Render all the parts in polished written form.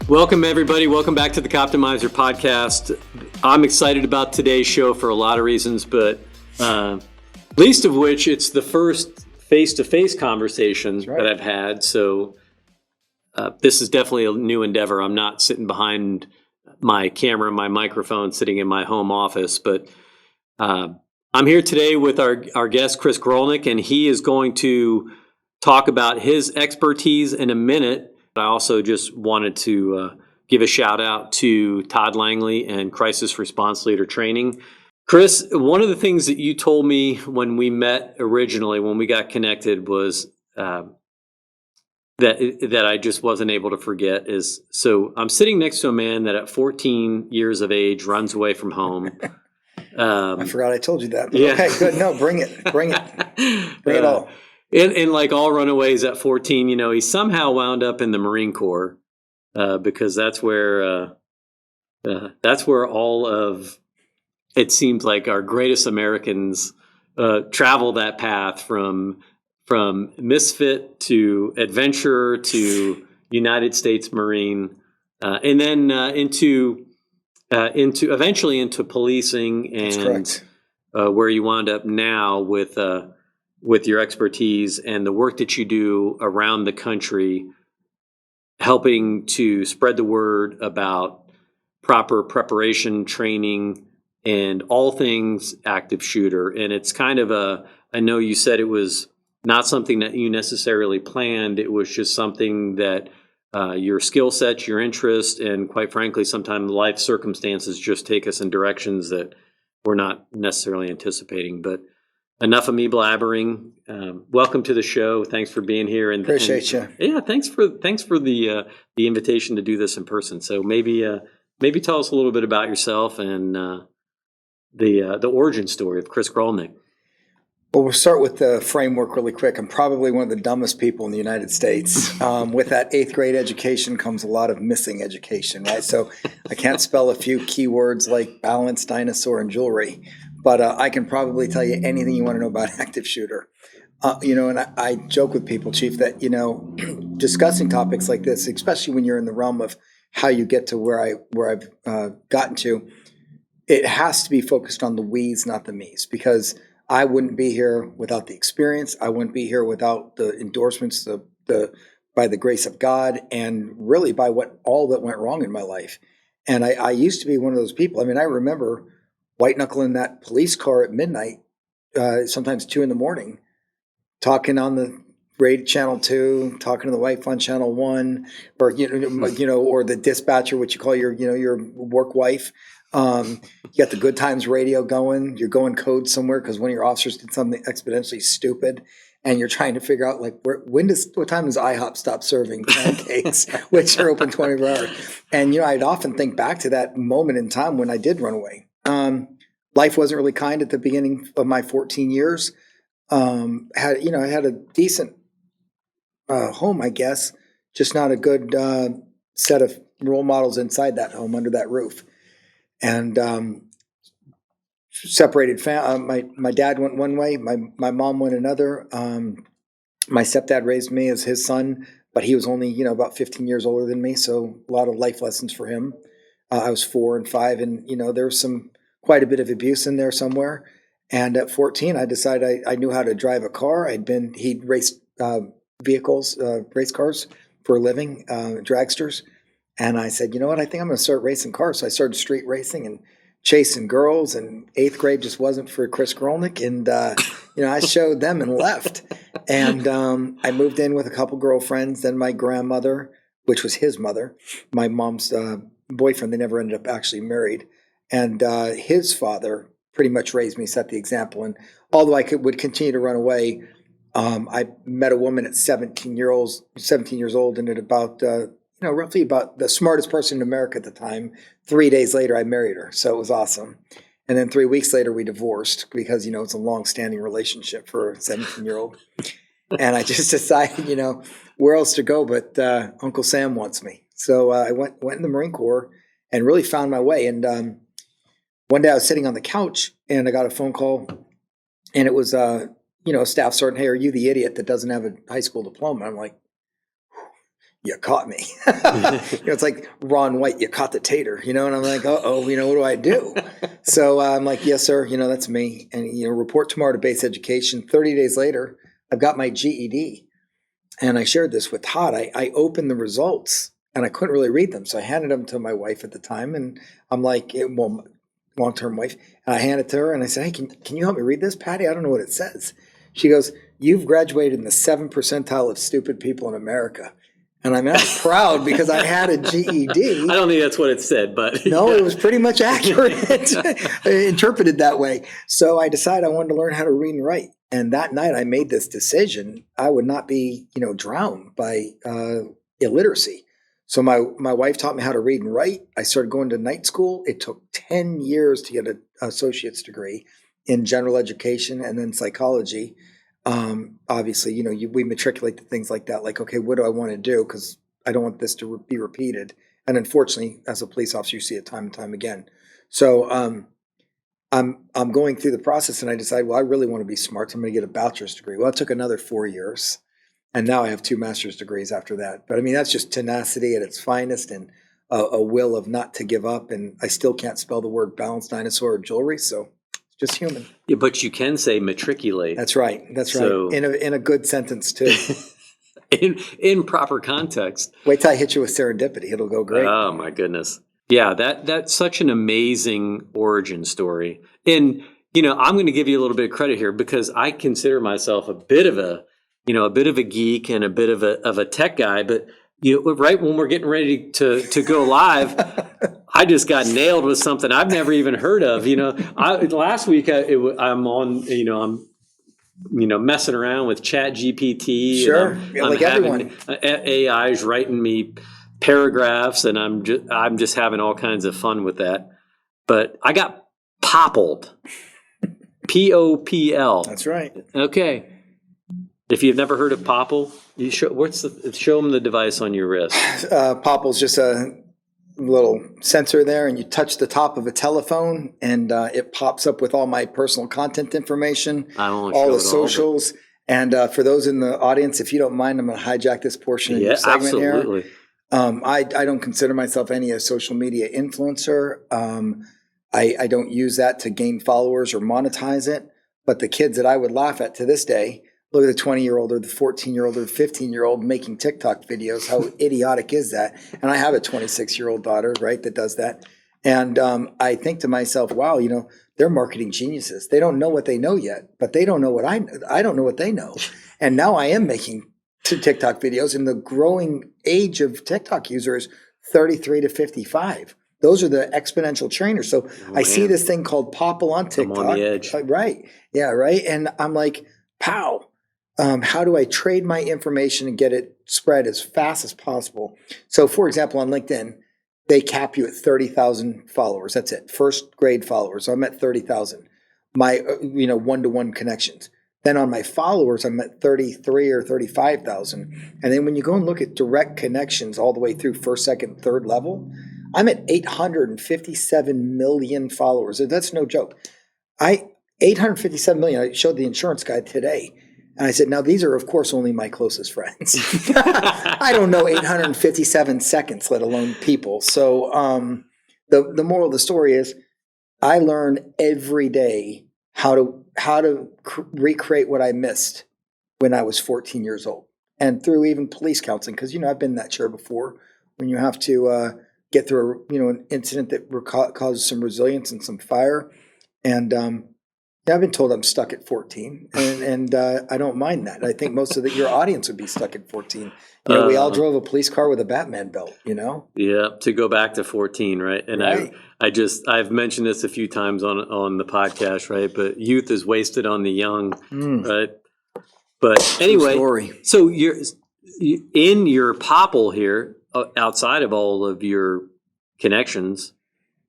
Welcome, everybody. Welcome back to the Coptimizer podcast. I'm excited about today's show for a lot of reasons, but least of which it's the first face-to-face conversation that I've had. So this is definitely a new endeavor. I'm not sitting behind my camera and my microphone sitting in my home office, but I'm here today with our guest, Chris Grollnek, and he is going to talk about his expertise in a minute. I also just wanted to give a shout out to Todd Langley and Crisis Response Leader Training. Chris, one of the things that you told me when we met originally, when we got connected, was that I just wasn't able to forget is, so I'm sitting next to a man that at 14 years of age runs away from home. I forgot I told you that. But yeah. Okay, good. No, bring it. Bring it all. And like all runaways at 14, he somehow wound up in the Marine Corps because that's where all of, it seems like, our greatest Americans travel that path from misfit to adventurer to United States Marine, and then into eventually into policing, and where you wound up now with your expertise and the work that you do around the country, helping to spread the word about proper preparation, training, and all things active shooter. And it's kind of I know you said it was not something that you necessarily planned. It was just something that your skill sets, your interest, and quite frankly, sometimes life circumstances just take us in directions that we're not necessarily anticipating. But enough of me blabbering. Welcome to the show. Thanks for being here. And appreciate you. Yeah, thanks for the invitation to do this in person. So maybe tell us a little bit about yourself and the origin story of Chris Grollnek. Well, we'll start with the framework really quick. I'm probably one of the dumbest people in the United States. With that 8th grade education comes a lot of missing education, right? So I can't spell a few keywords like balance, dinosaur, and jewelry. But I can probably tell you anything you want to know about active shooter. And I joke with people, Chief, that, discussing topics like this, especially when you're in the realm of how you get to where I've gotten to, it has to be focused on the we's, not the me's, because I wouldn't be here without the experience. I wouldn't be here without the endorsements, by the grace of God, and really by all that went wrong in my life. And I used to be one of those people. I mean, I remember white knuckling that police car at midnight, sometimes 2 a.m, talking on the radio channel 2, talking to the wife on channel 1, or or the dispatcher, which you call your work wife. You got the Good Times radio going. You're going code somewhere because one of your officers did something exponentially stupid, and you're trying to figure out what time does IHOP stop serving pancakes, which are open 24 hours. And I'd often think back to that moment in time when I did run away. Life wasn't really kind at the beginning of my 14 years. I had a decent home, I guess, just not a good set of role models inside that home under that roof. And separated my dad went one way, my mom went another. My stepdad raised me as his son, but he was only about 15 years older than me, so a lot of life lessons for him. I was 4 and 5, and there was quite a bit of abuse in there somewhere. And at 14, I decided I knew how to drive a car. He'd raced vehicles, race cars for a living, dragsters. And I said, you know what, I think I'm going to start racing cars. So I started street racing and chasing girls, and 8th grade just wasn't for Chris Grollnek. And, I showed them and left. And I moved in with a couple girlfriends, then my grandmother, which was his mother, my mom's boyfriend. They never ended up actually married. And his father pretty much raised me, set the example. And although I would continue to run away, I met a woman at 17 years old, and at about roughly about the smartest person in America at the time. 3 days later, I married her. So it was awesome. And then 3 weeks later, we divorced because, it's a long-standing relationship for a 17-year-old. And I just decided, where else to go but Uncle Sam wants me. So I went in the Marine Corps and really found my way. And one day I was sitting on the couch and I got a phone call, and it was, a staff sergeant. Hey, are you the idiot that doesn't have a high school diploma? I'm like, you caught me. It's like Ron White, you caught the tater, and I'm like, uh-oh, what do I do? So I'm like, yes, sir, that's me. And, report tomorrow to base education. 30 days later, I've got my GED. And I shared this with Todd. I opened the results and I couldn't really read them. So I handed them to my wife at the time. And I'm like, long-term wife. And I handed it to her and I said, hey, can you help me read this, Patty? I don't know what it says. She goes, you've graduated in the 7th percentile of stupid people in America. And I'm proud because I had a GED. I don't think that's what it said, but no, it was pretty much accurate, interpreted that way. So I decided I wanted to learn how to read and write. And that night I made this decision. I would not be, drowned by illiteracy. So my wife taught me how to read and write. I started going to night school. It took 10 years to get an associate's degree in general education and then psychology. Obviously, we matriculate to things like that. Like, okay, what do I want to do? Because I don't want this to be repeated. And unfortunately, as a police officer, you see it time and time again. So I'm going through the process, and I decided, well, I really want to be smart. So I'm going to get a bachelor's degree. Well, it took another 4 years, and now I have 2 master's degrees after that. But I mean, that's just tenacity at its finest and a will of not to give up. And I still can't spell the word balanced dinosaur or jewelry, so. Just human. Yeah, but you can say matriculate. That's right. So, in a good sentence too. in proper context. Wait till I hit you with serendipity. It'll go great. Oh my goodness. Yeah, that's such an amazing origin story. And I'm going to give you a little bit of credit here because I consider myself a bit of a geek and a bit of a tech guy, but right when we're getting ready to go live, I just got nailed with something I've never even heard of. Last week I'm on, I'm messing around with Chat GPT. Sure, and like everyone. AI's writing me paragraphs, and I'm just having all kinds of fun with that. But I got poppled. POPL. That's right. Okay. If you've never heard of Popple, show them the device on your wrist. Popple's just a little sensor there, and you touch the top of a telephone, and it pops up with all my personal content information, all the socials. And for those in the audience, if you don't mind, I'm going to hijack this portion of your segment absolutely. Here. I don't consider myself a social media influencer. I don't use that to gain followers or monetize it. But the kids that I would laugh at to this day, look at the 20-year-old or the 14-year-old or the 15-year-old making TikTok videos. How idiotic is that? And I have a 26-year-old daughter, right, that does that. And I think to myself, wow, they're marketing geniuses. They don't know what they know yet, but they don't know what I don't know what they know. And now I am making TikTok videos, and the growing age of TikTok users, 33 to 55. Those are the exponential trainers. So I see this thing called Popple on TikTok. I'm on the edge. Right. Yeah, right. And I'm like, pow. How do I trade my information and get it spread as fast as possible? So, for example, on LinkedIn, they cap you at 30,000 followers. That's it. First grade followers. So I'm at 30,000. My, one-to-one connections. Then on my followers, I'm at 33 or 35,000. And then when you go and look at direct connections all the way through first, second, third level, I'm at 857 million followers. That's no joke. 857 million. I showed the insurance guy today. And I said, now these are, of course, only my closest friends. I don't know 857 seconds, let alone people. So the moral of the story is I learn every day how to recreate what I missed when I was 14 years old. And through even police counseling, because, I've been in that chair before when you have to get through, an incident that causes some resilience and some fire. And I've been told I'm stuck at 14, and I don't mind that. I think most of your audience would be stuck at 14. We all drove a police car with a Batman belt, Yeah, to go back to 14, right? And right. I've mentioned this a few times on the podcast, right? But youth is wasted on the young, right? But anyway, so you're in your Popple here, outside of all of your connections,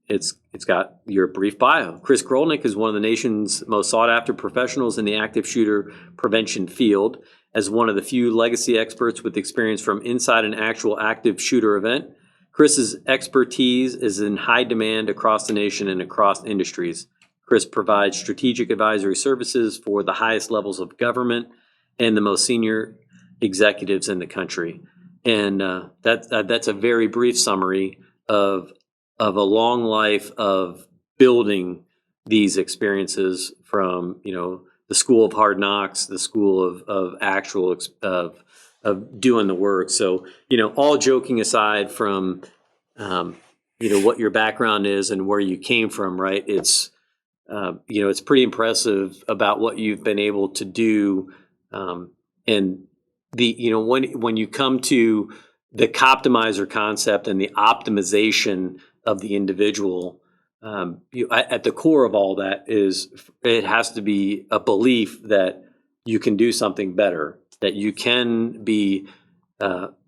it's got your brief bio. Chris Grollnek is one of the nation's most sought-after professionals in the active shooter prevention field. As one of the few legacy experts with experience from inside an actual active shooter event, Chris's expertise is in high demand across the nation and across industries. Chris provides strategic advisory services for the highest levels of government and the most senior executives in the country. And that's a very brief summary of a long life of building these experiences from, the school of hard knocks, the school of actual of doing the work. So, all joking aside from, what your background is and where you came from, right? It's pretty impressive about what you've been able to do. And when you come to the Coptimizer concept and the optimization of the individual, at the core of all that is it has to be a belief that you can do something better, that you can be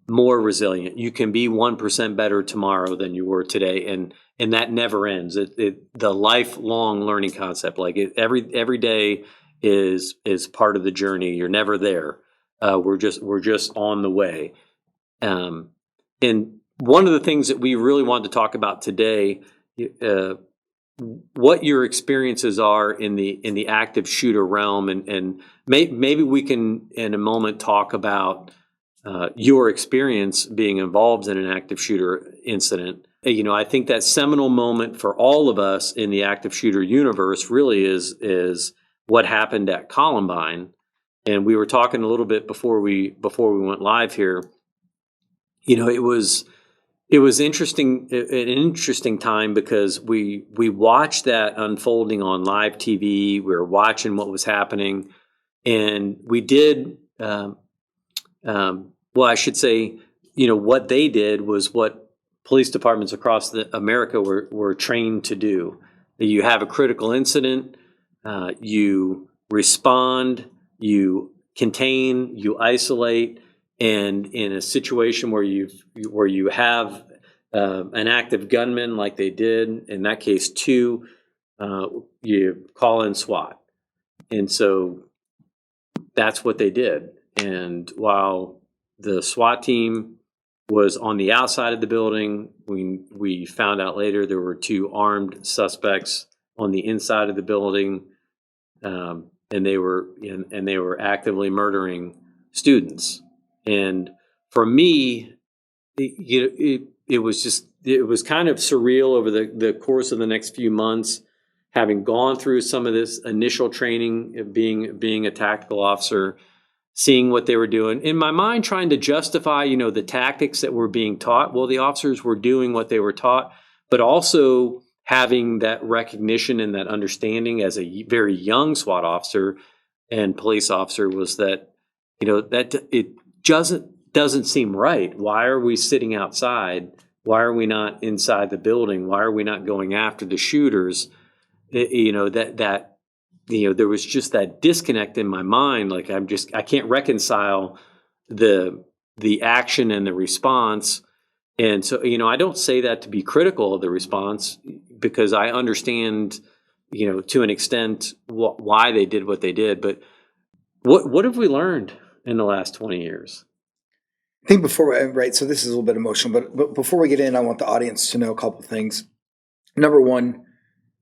more resilient, you can be 1% better tomorrow than you were today, and that never ends. The lifelong learning concept, like every day is part of the journey. You're never there. We're just on the way. And one of the things that we really wanted to talk about today, what your experiences are in the active shooter realm, and maybe we can in a moment talk about your experience being involved in an active shooter incident. I think that seminal moment for all of us in the active shooter universe really is what happened at Columbine. And we were talking a little bit before we went live here. It was interesting, an interesting time because we watched that unfolding on live TV. We were watching what was happening, and we did. Well, I should say, what they did was what police departments across America were trained to do. You have a critical incident, you respond, you contain, you isolate, and in a situation where you have an active gunman like they did in that case two, you call in SWAT, and so that's what they did. And while the SWAT team was on the outside of the building, we found out later there were two armed suspects on the inside of the building, and they were actively murdering students. And for me, it was kind of surreal over the course of the next few months, having gone through some of this initial training of being a tactical officer, seeing what they were doing. In my mind, trying to justify, the tactics that were being taught. Well, the officers were doing what they were taught, but also having that recognition and that understanding as a very young SWAT officer and police officer was that, that it doesn't seem right. Why are we sitting outside? Why are we not inside the building? Why are we not going after the shooters? There was just that disconnect in my mind. Like I can't reconcile the action and the response. And so, I don't say that to be critical of the response, because I understand, to an extent why they did what they did. But what have we learned in the last 20 years? I think right, so this is a little bit emotional, but before we get in, I want the audience to know a couple things. Number one,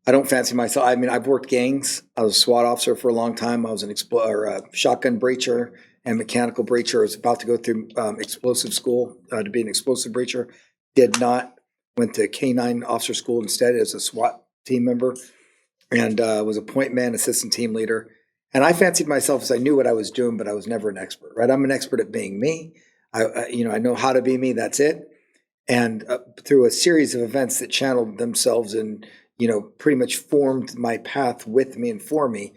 I don't fancy myself. I mean, I've worked gangs. I was a SWAT officer for a long time. I was a shotgun breacher and mechanical breacher. I was about to go through explosive school to be an explosive breacher. Did not. Went to K-9 officer school instead as a SWAT team member, and was a point man, assistant team leader. And I fancied myself as I knew what I was doing, but I was never an expert. Right? I'm an expert at being me. I know how to be me. That's it. And through a series of events that channeled themselves and pretty much formed my path with me and for me,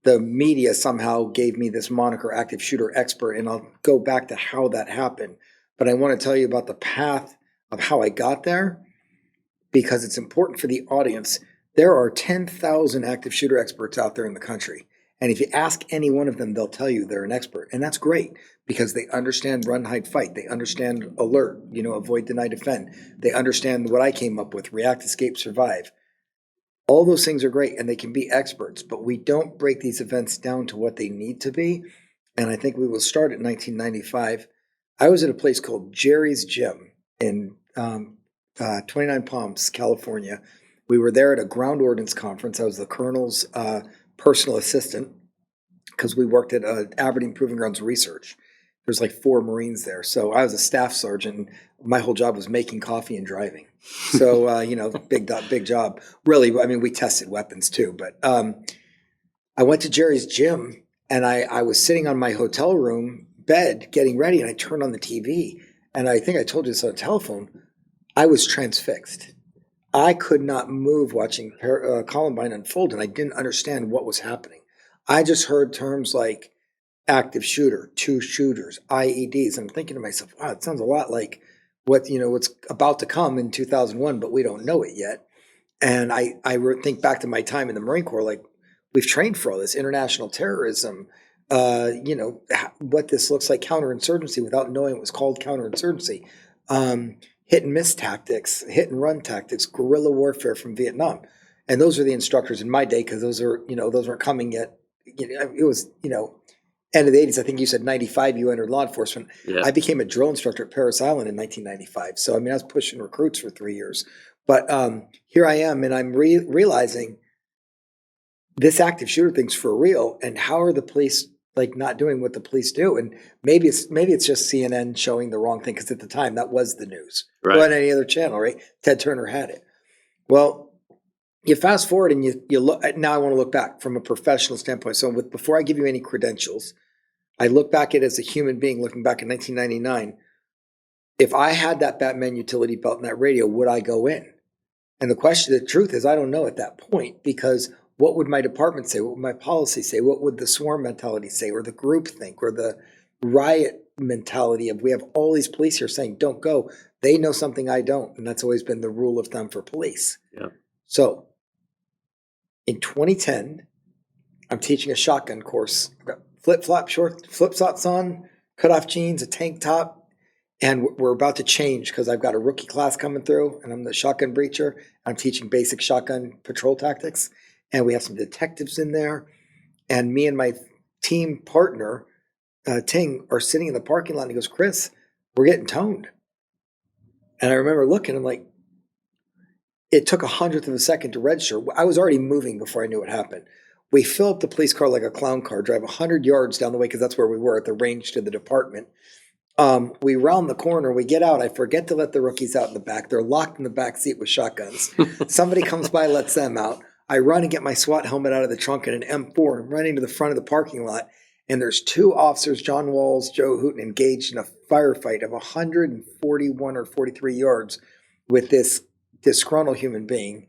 the media somehow gave me this moniker, active shooter expert. And I'll go back to how that happened. But I want to tell you about the path of how I got there, because it's important for the audience. There are 10,000 active shooter experts out there in the country. And if you ask any one of them, they'll tell you they're an expert. And that's great, because they understand run, hide, fight. They understand alert, avoid, deny, defend. They understand what I came up with, react, escape, survive. All those things are great, and they can be experts, but we don't break these events down to what they need to be. And I think we will start at 1995. I was at a place called Jerry's Gym in 29 Palms, California. We were there at a ground ordnance conference. I was the colonel's personal assistant, because we worked at Aberdeen Proving Grounds Research. there's like 4 Marines there. So I was a staff sergeant. My whole job was making coffee and driving. So, big job. Really, I mean, we tested weapons too. But I went to Jerry's gym, and I was sitting on my hotel room bed getting ready, and I turned on the TV. And I think I told you this on the telephone. I was transfixed. I could not move watching Columbine unfold, and I didn't understand what was happening. I just heard terms like active shooter, 2 shooters, IEDs. I'm thinking to myself, wow, it sounds a lot like what's about to come in 2001, but we don't know it yet. And I think back to my time in the Marine Corps, like we've trained for all this international terrorism, what this looks like counterinsurgency without knowing it was called counterinsurgency, hit and miss tactics, hit and run tactics, guerrilla warfare from Vietnam. And those are the instructors in my day, because those weren't coming yet. It was, end of the 80s. I think you said 95 you entered law enforcement. Yeah. I became a drill instructor at Parris Island in 1995. So, I mean, I was pushing recruits for 3 years. But here I am, and I'm realizing this active shooter thing's for real. And how are the police not doing what the police do? And maybe it's just CNN showing the wrong thing, because at the time that was the news. Right. Or on any other channel, right? Ted Turner had it. Well, you fast forward and you look. Now I want to look back from a professional standpoint. So before I give you any credentials, I look back at it as a human being looking back in 1999. If I had that Batman utility belt and that radio, would I go in? And the truth is, I don't know at that point, because what would my department say? What would my policy say? What would the swarm mentality say, or the group think, or the riot mentality of we have all these police here saying, don't go. They know something I don't. And that's always been the rule of thumb for police. Yeah. So in 2010, I'm teaching a shotgun course. I've got flip-flops on, cut-off jeans, a tank top, and we're about to change because I've got a rookie class coming through, and I'm the shotgun breacher. I'm teaching basic shotgun patrol tactics, and we have some detectives in there, and me and my team partner, Ting, are sitting in the parking lot, and he goes, Chris, we're getting toned. And I remember looking, I'm like, it took 100th of a second to register. I was already moving before I knew what happened. We fill up the police car like a clown car, drive 100 yards down the way, because that's where we were at the range to the department. We round the corner, we get out. I forget to let the rookies out in the back. They're locked in the back seat with shotguns. Somebody comes by, lets them out. I run and get my SWAT helmet out of the trunk and an M4. I'm running to the front of the parking lot, and there's 2 officers, John Walls, Joe Hooten, engaged in a firefight of 141 or 43 yards with this disgruntled human being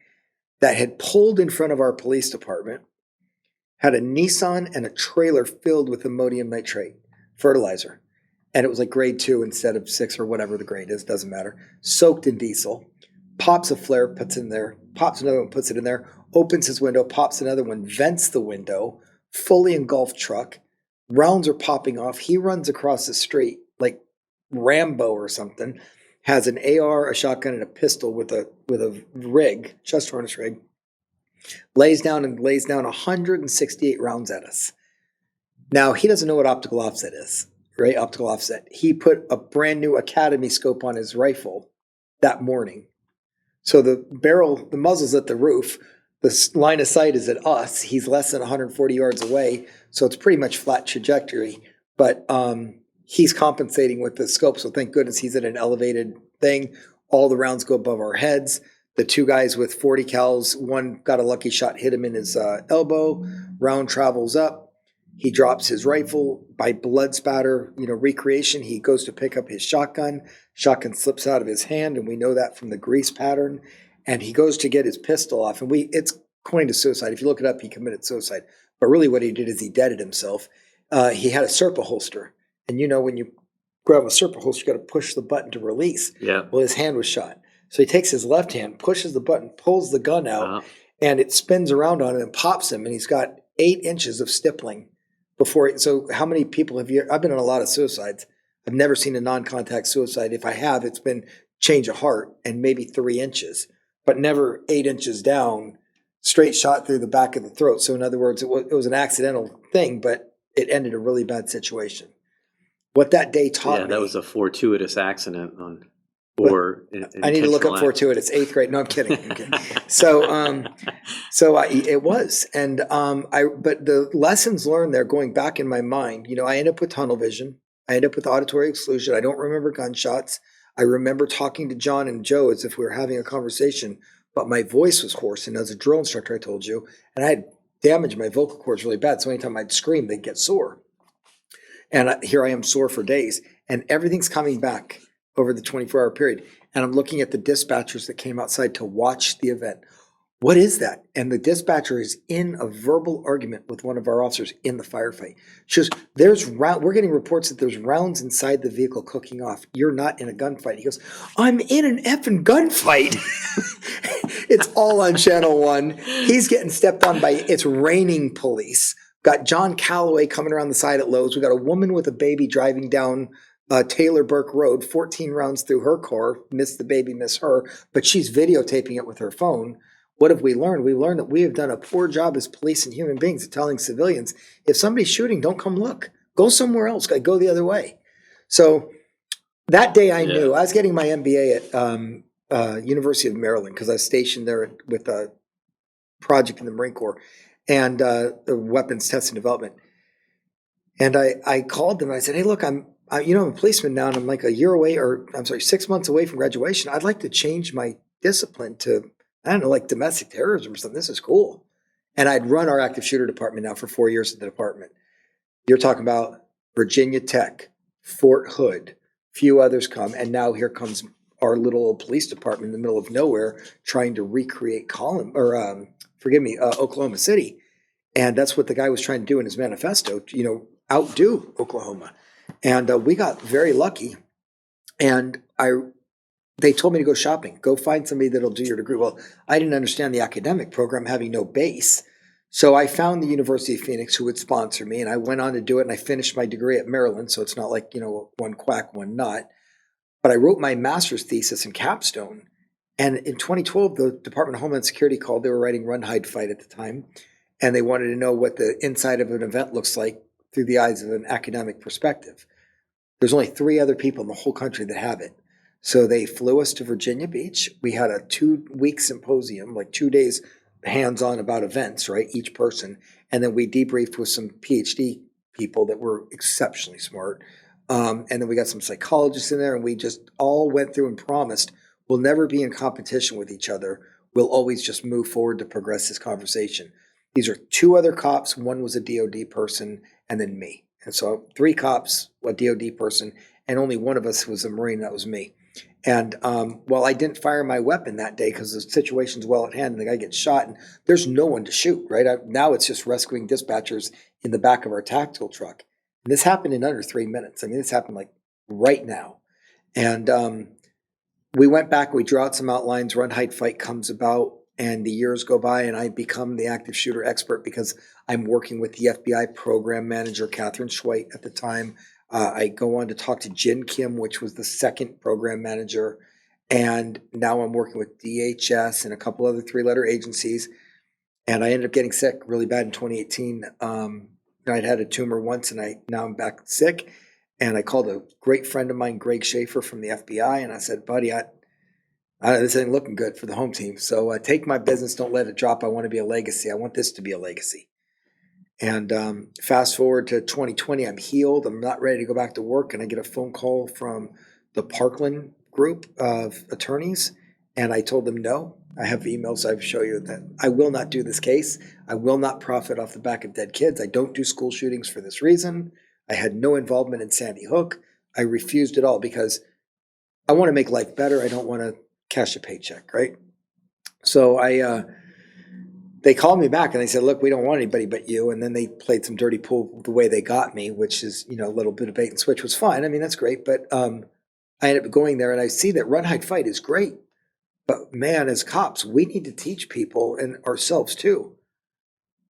that had pulled in front of our police department, had a Nissan and a trailer filled with ammonium nitrate fertilizer. And it was like grade 2 instead of 6 or whatever the grade is, doesn't matter. Soaked in diesel. Pops a flare, puts in there, pops another one, puts it in there, opens his window, pops another one, vents the window, fully engulfed truck. Rounds are popping off. He runs across the street like Rambo or something, has an AR, a shotgun, and a pistol with a rig, chest harness rig, lays down 168 rounds at us. Now, he doesn't know what optical offset is, right? Optical offset. He put a brand new Academy scope on his rifle that morning. So the muzzle's at the roof. The line of sight is at us. He's less than 140 yards away. So it's pretty much flat trajectory. But he's compensating with the scope. So thank goodness he's at an elevated thing. All the rounds go above our heads. The 2 guys with 40 cals, one got a lucky shot, hit him in his elbow. Round travels up. He drops his rifle by blood spatter, recreation. He goes to pick up his shotgun. Shotgun slips out of his hand, and we know that from the grease pattern. And he goes to get his pistol off, and it's coined as suicide. If you look it up, he committed suicide. But really what he did is he deaded himself. He had a Serpa holster. And when you grab a Serpa holster, you got to push the button to release. Yeah. Well, his hand was shot. So he takes his left hand, pushes the button, pulls the gun out, and it spins around on him and pops him. And he's got 8 inches of stippling. So how many people have you? I've been on a lot of suicides. I've never seen a non-contact suicide. If I have, it's been change of heart and maybe 3 inches, but never 8 inches down, straight shot through the back of the throat. So in other words, it was an accidental thing, but it ended a really bad situation. What that day taught me. Yeah, that was a fortuitous accident I need to look up fortuitous. 8th grade. No, I'm kidding. Okay. It was, and but the lessons learned there, going back in my mind, I ended up with tunnel vision. I end up with auditory exclusion. I don't remember gunshots. I remember talking to John and Joe as if we were having a conversation, but my voice was hoarse. And as a drill instructor, I told you, and I had damaged my vocal cords really bad. So anytime I'd scream, they'd get sore. And here I am sore for days, and everything's coming back over the 24-hour period. And I'm looking at the dispatchers that came outside to watch the event. What is that? And the dispatcher is in a verbal argument with one of our officers in the firefight. She goes, we're getting reports that there's rounds inside the vehicle cooking off. You're not in a gunfight. He goes, I'm in an effing gunfight. It's all on Channel 1. He's getting stepped on by, it's raining police. Got John Calloway coming around the side at Lowe's. We got a woman with a baby driving down Taylor Burke Road, 14 rounds through her car. Miss the baby, miss her. But she's videotaping it with her phone. What have we learned? We learned that we have done a poor job as police and human beings at telling civilians, if somebody's shooting, don't come look. Go somewhere else. Go the other way. So that day I knew. I was getting my MBA at University of Maryland because I was stationed there with a project in the Marine Corps and the weapons test and development. And I called them and I said, hey, look, I'm a policeman now and I'm like 6 months away from graduation. I'd like to change my discipline to, I don't know, like domestic terrorism or something. This is cool. And I'd run our active shooter department now for 4 years at the department. You're talking about Virginia Tech, Fort Hood, few others come. And now here comes our little old police department in the middle of nowhere trying to recreate Oklahoma City. And that's what the guy was trying to do in his manifesto, outdo Oklahoma. And we got very lucky. And they told me to go shopping, go find somebody that'll do your degree. Well, I didn't understand the academic program having no base. So I found the University of Phoenix who would sponsor me, and I went on to do it, and I finished my degree at Maryland. So it's not like, one quack, one nut. But I wrote my master's thesis in capstone. And in 2012, the Department of Homeland Security called. They were writing Run, Hide, Fight at the time. And they wanted to know what the inside of an event looks like through the eyes of an academic perspective. There's only 3 other people in the whole country that have it. So they flew us to Virginia Beach. We had a 2-week symposium, like 2 days hands-on about events, right? Each person. And then we debriefed with some PhD people that were exceptionally smart. And then we got some psychologists in there, and we just all went through and promised we'll never be in competition with each other. We'll always just move forward to progress this conversation. These are 2 other cops. One was a DOD person, and then me. And so 3 cops, a DOD person, and only one of us was a Marine. That was me. And I didn't fire my weapon that day because the situation's well at hand and the guy gets shot and there's no one to shoot, right? Now it's just rescuing dispatchers in the back of our tactical truck. And this happened in under 3 minutes. I mean, this happened like right now. And we went back, we drew out some outlines, Run, Hide, Fight comes about, and the years go by and I become the active shooter expert because I'm working with the FBI program manager, Catherine Schweit at the time. I go on to talk to Jin Kim, which was the second program manager. And now I'm working with DHS and a couple other 3-letter agencies. And I ended up getting sick really bad in 2018. I'd had a tumor once and now I'm back sick. And I called a great friend of mine, Greg Schaefer from the FBI. And I said, buddy, this ain't looking good for the home team. So take my business, don't let it drop. I want to be a legacy. I want this to be a legacy. And fast forward to 2020, I'm healed. I'm not ready to go back to work. And I get a phone call from the Parkland group of attorneys. And I told them, no, I have emails. I show you that I will not do this case. I will not profit off the back of dead kids. I don't do school shootings for this reason. I had no involvement in Sandy Hook. I refused it all because I want to make life better. I don't want to cash a paycheck, right? So they called me back and they said, look, we don't want anybody but you. And then they played some dirty pool the way they got me, which is, a little bit of bait and switch was fine. I mean, that's great. But I ended up going there and I see that Run, Hide, Fight is great. But man, as cops, we need to teach people and ourselves too.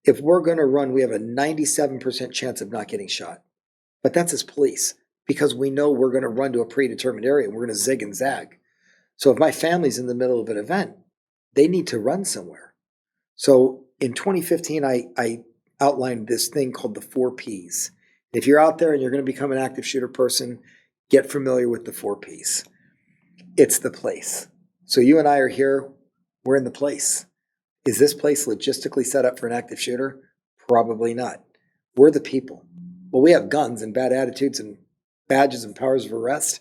If we're going to run, we have a 97% chance of not getting shot. But that's as police because we know we're going to run to a predetermined area and we're going to zig and zag. So if my family's in the middle of an event, they need to run somewhere. So in 2015, I outlined this thing called the 4 Ps. If you're out there and you're going to become an active shooter person, get familiar with the 4 Ps. It's the place. So you and I are here. We're in the place. Is this place logistically set up for an active shooter? Probably not. We're the people. Well, we have guns and bad attitudes and badges and powers of arrest.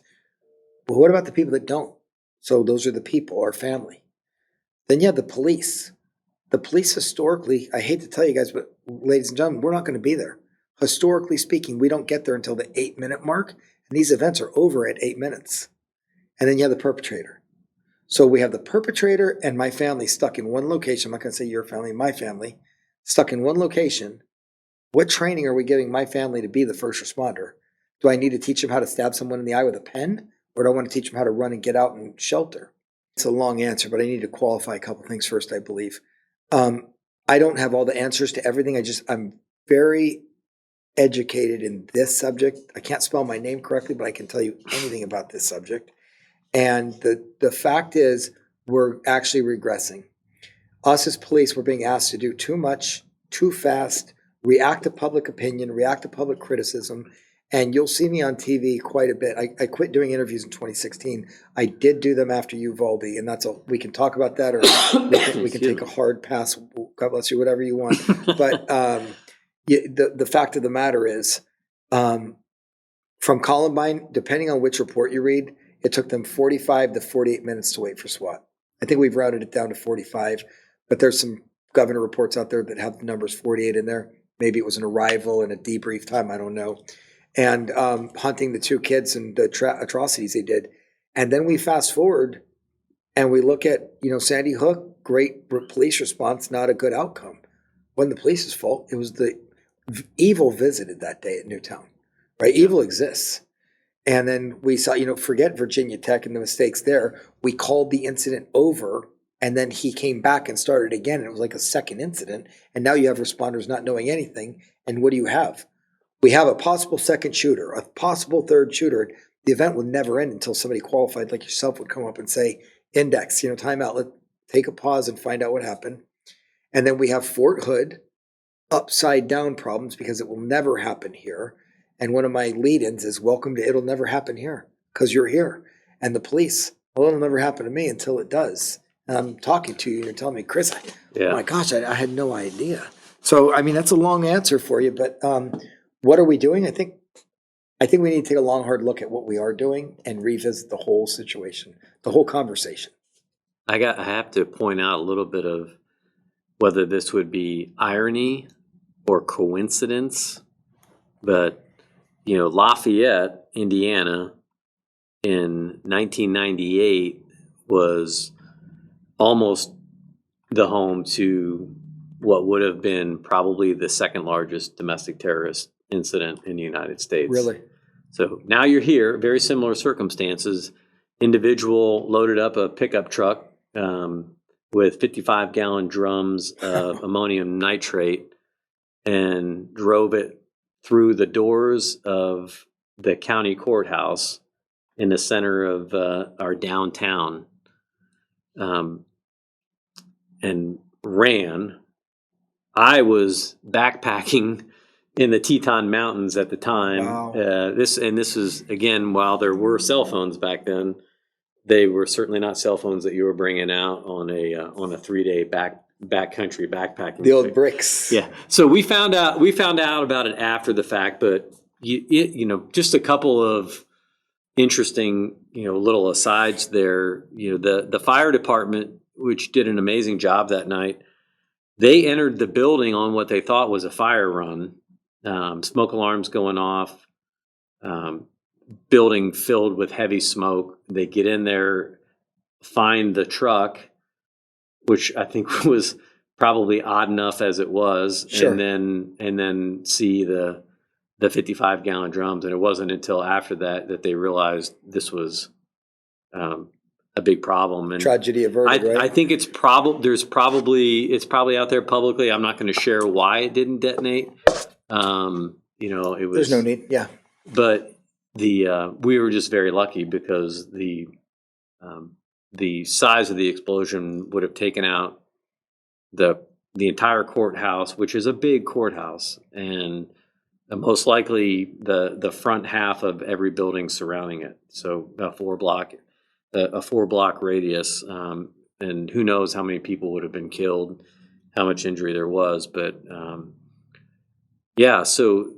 Well, what about the people that don't? So those are the people, our family. Then you have the police. The police historically, I hate to tell you guys, but ladies and gentlemen, we're not going to be there. Historically speaking, we don't get there until the 8-minute mark, and these events are over at 8 minutes. And then you have the perpetrator. So we have the perpetrator and my family stuck in one location. I'm not going to say your family, my family, stuck in one location. What training are we giving my family to be the first responder? Do I need to teach them how to stab someone in the eye with a pen? Or do I want to teach them how to run and get out and shelter? It's a long answer, but I need to qualify a couple things first, I believe. I don't have all the answers to everything. I'm very educated in this subject. I can't spell my name correctly, but I can tell you anything about this subject. And the fact is, we're actually regressing. Us as police, we're being asked to do too much, too fast, react to public opinion, react to public criticism. And you'll see me on TV quite a bit. I quit doing interviews in 2016. I did do them after Uvalde, and we can talk about that, or we can take a hard pass. God bless you, whatever you want. But the fact of the matter is, from Columbine, depending on which report you read, it took them 45 to 48 minutes to wait for SWAT. I think we've routed it down to 45, but there's some governor reports out there that have the numbers 48 in there. Maybe it was an arrival and a debrief time, I don't know. And hunting the two kids and the atrocities they did. And then we fast forward and we look at, Sandy Hook, great police response, not a good outcome. Wasn't the police's fault. It was the evil visited that day at Newtown, right? Evil exists. And then we saw, forget Virginia Tech and the mistakes there. We called the incident over, and then he came back and started again. And it was like a second incident. And now you have responders not knowing anything. And what do you have? We have a possible second shooter, a possible third shooter. The event would never end until somebody qualified like yourself would come up and say, index, time out, let's take a pause and find out what happened. And then we have Fort Hood, upside down problems because it will never happen here. And one of my lead-ins is welcome to it'll never happen here because you're here. And the police, well, it'll never happen to me until it does. And I'm talking to you and you're telling me, Chris, oh my gosh, I had no idea. So, that's a long answer for you, but what are we doing? I think we need to take a long, hard look at what we are doing and revisit the whole situation, the whole conversation. I have to point out a little bit of whether this would be irony or coincidence, but Lafayette, Indiana, in 1998 was almost the home to what would have been probably the second largest domestic terrorist incident in the United States. Really? So now you're here, very similar circumstances. Individual loaded up a pickup truck with 55-gallon drums of ammonium nitrate and drove it through the doors of the county courthouse in the center of our downtown and ran. I was backpacking in the Teton Mountains at the time. Wow. This is, again, while there were cell phones back then, they were certainly not cell phones that you were bringing out on a 3-day backcountry backpacking. The old bricks. Yeah. So we found out about it after the fact, but just a couple of interesting, little asides there. The fire department, which did an amazing job that night, they entered the building on what they thought was a fire run. Smoke alarms going off, building filled with heavy smoke. They get in there, find the truck, which I think was probably odd enough as it was, Sure. and then see the 55-gallon drums. And it wasn't until after that they realized this was a big problem. And tragedy averted, right? I think it's probably out there publicly. I'm not going to share why it didn't detonate. It was. There's no need. Yeah. But we were just very lucky because the size of the explosion would have taken out the entire courthouse, which is a big courthouse, and most likely the front half of every building surrounding it. So a 4-block radius, and who knows how many people would have been killed, how much injury there was, but yeah. So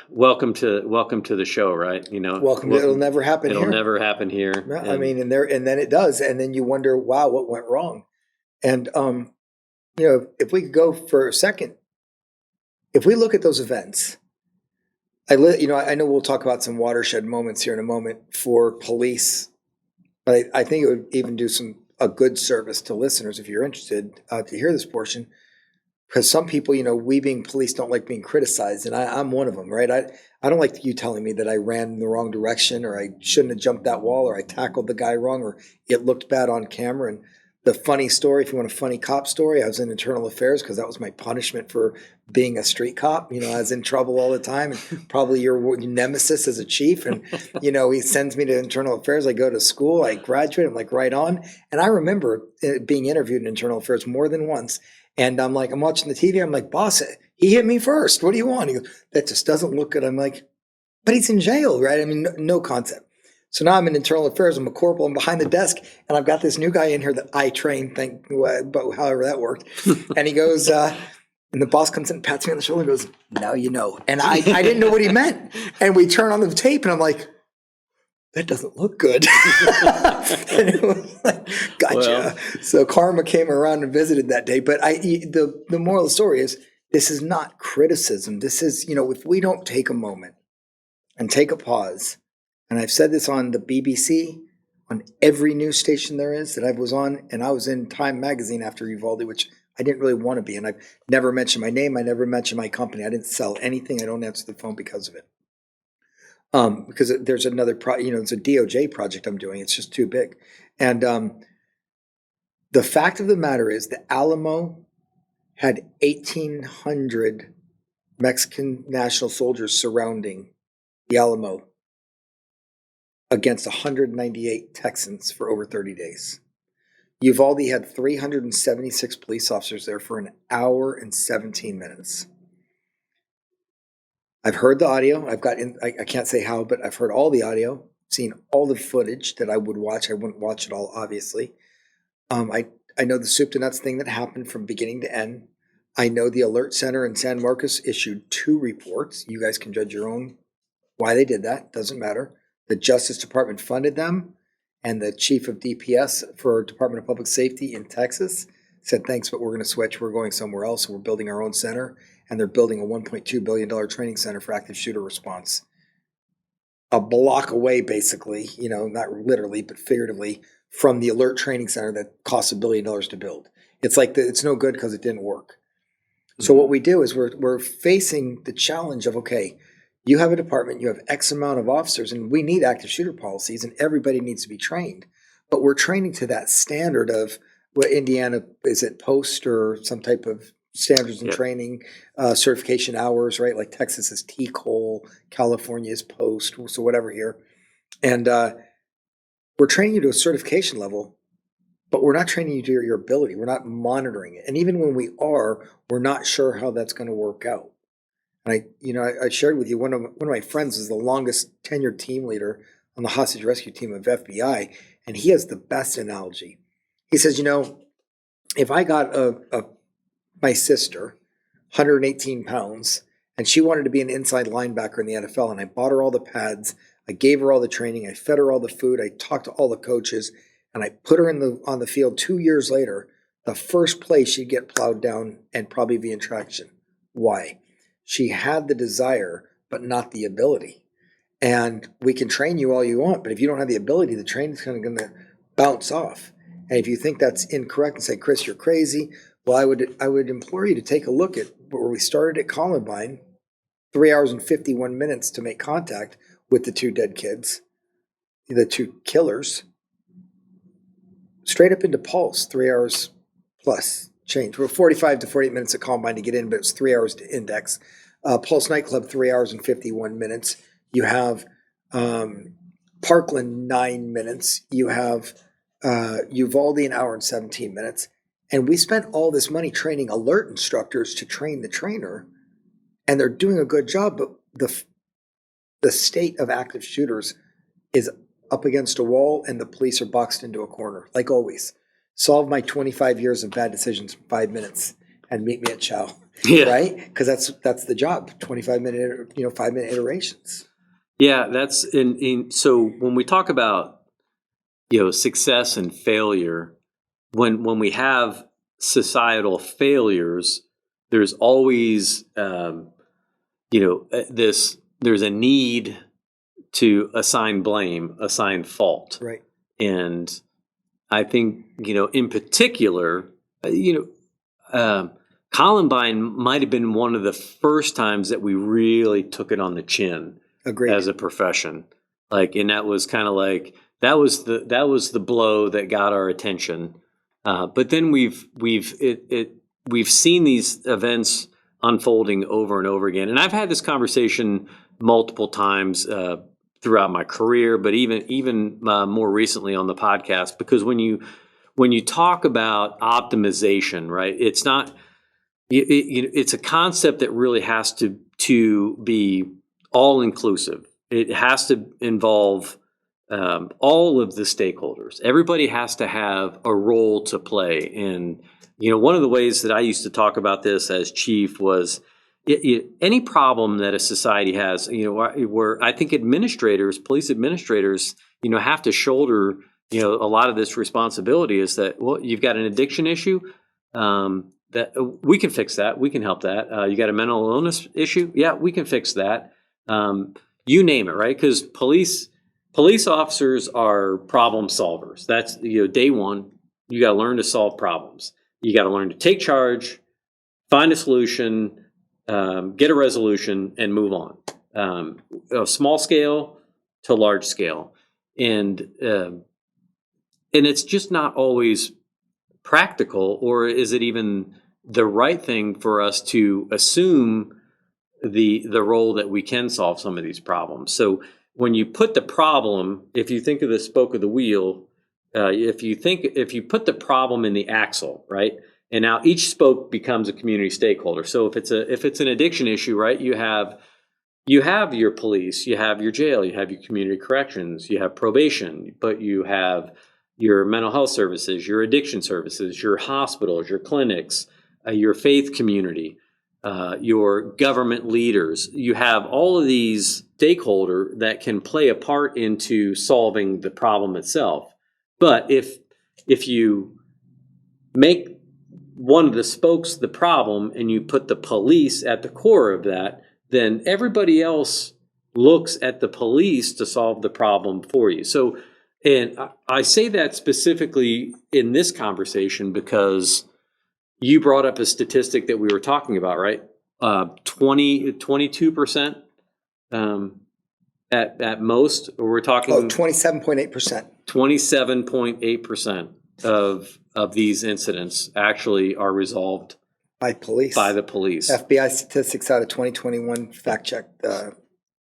welcome to the show, right? Welcome to It'll Never Happen It'll Here. never happen here. No, I mean, and then it does, and then you wonder, wow, what went wrong? And if we could go for a second, if we look at those events, I know we'll talk about some watershed moments here in a moment for police, but I think it would even do a good service to listeners if you're interested to hear this portion. Because some people, we being police don't like being criticized, and I'm one of them, right? I don't like you telling me that I ran in the wrong direction, or I shouldn't have jumped that wall, or I tackled the guy wrong, or it looked bad on camera. And the funny story, if you want a funny cop story, I was in internal affairs because that was my punishment for being a street cop. I was in trouble all the time, and probably your nemesis as a chief. And he sends me to internal affairs. I go to school, I graduate, I'm like, right on. And I remember being interviewed in internal affairs more than once. And I'm watching the TV. I'm like, boss, he hit me first. What do you want? He goes, that just doesn't look good. I'm like, but he's in jail, right? I mean, no concept. So now I'm in internal affairs. I'm a corporal. I'm behind the desk, and I've got this new guy in here that I trained. But however that worked. And he goes, and the boss comes in and pats me on the shoulder and goes, now you know. And I didn't know what he meant. And we turn on the tape, and I'm like, that doesn't look good. And it was like, gotcha. Well, so karma came around and visited that day. But the moral of the story is, this is not criticism. This is, if we don't take a moment and take a pause, and I've said this on the BBC, on every news station there is that I was on, and I was in Time magazine after Uvalde, which I didn't really want to be. And I've never mentioned my name. I never mentioned my company. I didn't sell anything. I don't answer the phone because of it. Because there's another it's a DOJ project I'm doing. It's just too big. And the fact of the matter is, the Alamo had 1,800 Mexican national soldiers surrounding the Alamo against 198 Texans for over 30 days. Uvalde had 376 police officers there for an hour and 17 minutes. I've heard the audio. I can't say how, but I've heard all the audio, seen all the footage that I would watch. I wouldn't watch it all, obviously. I know the soup to nuts thing that happened from beginning to end. I know the Alert Center in San Marcos issued 2 reports. You guys can judge your own why they did that. Doesn't matter. The Justice Department funded them, and the chief of DPS for Department of Public Safety in Texas said, thanks, but we're going to switch. We're going somewhere else. We're building our own center. And they're building a $1.2 billion training center for active shooter response. A block away, basically, not literally, but figuratively, from the Alert Training Center that costs $1 billion to build. It's like it's no good because it didn't work. Mm-hmm. So what we do is we're facing the challenge of, okay, you have a department, you have X amount of officers, and we need active shooter policies, and everybody needs to be trained. But we're training to that standard of what Indiana, is it post or some type of standards and training, certification hours, right? Like Texas is TCOL, California is post, so whatever here. And we're training you to a certification level, but we're not training you to your ability. We're not monitoring it. And even when we are, we're not sure how that's going to work out. And I shared with you, one of my friends is the longest tenured team leader on the hostage rescue team of FBI, and he has the best analogy. He says, if I got my sister, 118 pounds, and she wanted to be an inside linebacker in the NFL, and I bought her all the pads, I gave her all the training, I fed her all the food, I talked to all the coaches, and I put her on the field 2 years later, the first play she'd get plowed down and probably be in traction. Why? She had the desire, but not the ability. And we can train you all you want, but if you don't have the ability, the training's kind of going to bounce off. And if you think that's incorrect and say, Chris, you're crazy, well, I would implore you to take a look at where we started at Columbine, 3 hours and 51 minutes to make contact with the 2 dead kids, the 2 killers, straight up into Pulse, 3 hours plus change. We're 45 to 48 minutes at Columbine to get in, but it's 3 hours to index. Pulse nightclub, 3 hours and 51 minutes. You have Parkland, 9 minutes. You have Uvalde, an hour and 17 minutes. And we spent all this money training alert instructors to train the trainer, and they're doing a good job, but the state of active shooters is up against a wall, and the police are boxed into a corner, like always. Solve my 25 years of bad decisions in 5 minutes. and meet me at chow, Yeah. right? Because that's the job. 5-minute, 5-minute iterations. Yeah, that's so when we talk about success and failure, when we have societal failures, there's always there's a need to assign blame, assign fault. Right. And I think, in particular, Columbine might have been one of the first times that we really took it on the chin. Agreed. As a profession. And that was kind of like, that was the blow that got our attention. But then we've seen these events unfolding over and over again. And I've had this conversation multiple times throughout my career, but even more recently on the podcast, because when you talk about optimization, right, it's not, it's a concept that really has to be all inclusive. It has to involve all of the stakeholders. Everybody has to have a role to play. And one of the ways that I used to talk about this as chief was any problem that a society has. Where I think police administrators, have to shoulder a lot of this responsibility. Is that, well, you've got an addiction issue. That we can fix that. We can help that. You got a mental illness issue? Yeah, we can fix that. You name it, right? Because police officers are problem solvers. That's day one. You got to learn to solve problems. You got to learn to take charge, find a solution, get a resolution, and move on. Small scale to large scale, and it's just not always practical, or is it even the right thing for us to assume the role that we can solve some of these problems? So when you put the problem, if you think of the spoke of the wheel, if you put the problem in the axle, right, and now each spoke becomes a community stakeholder. So if it's an addiction issue, right, you have your police, you have your jail, you have your community corrections, you have probation, but you have your mental health services, your addiction services, your hospitals, your clinics, your faith community, your government leaders. You have all of these stakeholders that can play a part into solving the problem itself. But if you make one of the spokes the problem and you put the police at the core of that, then everybody else looks at the police to solve the problem for you. So, and I say that specifically in this conversation because you brought up a statistic that we were talking about, right? 22% at most. We're talking 27.8%. 27.8% of these incidents actually are resolved by police. By the police. FBI statistics out of 2021 fact check.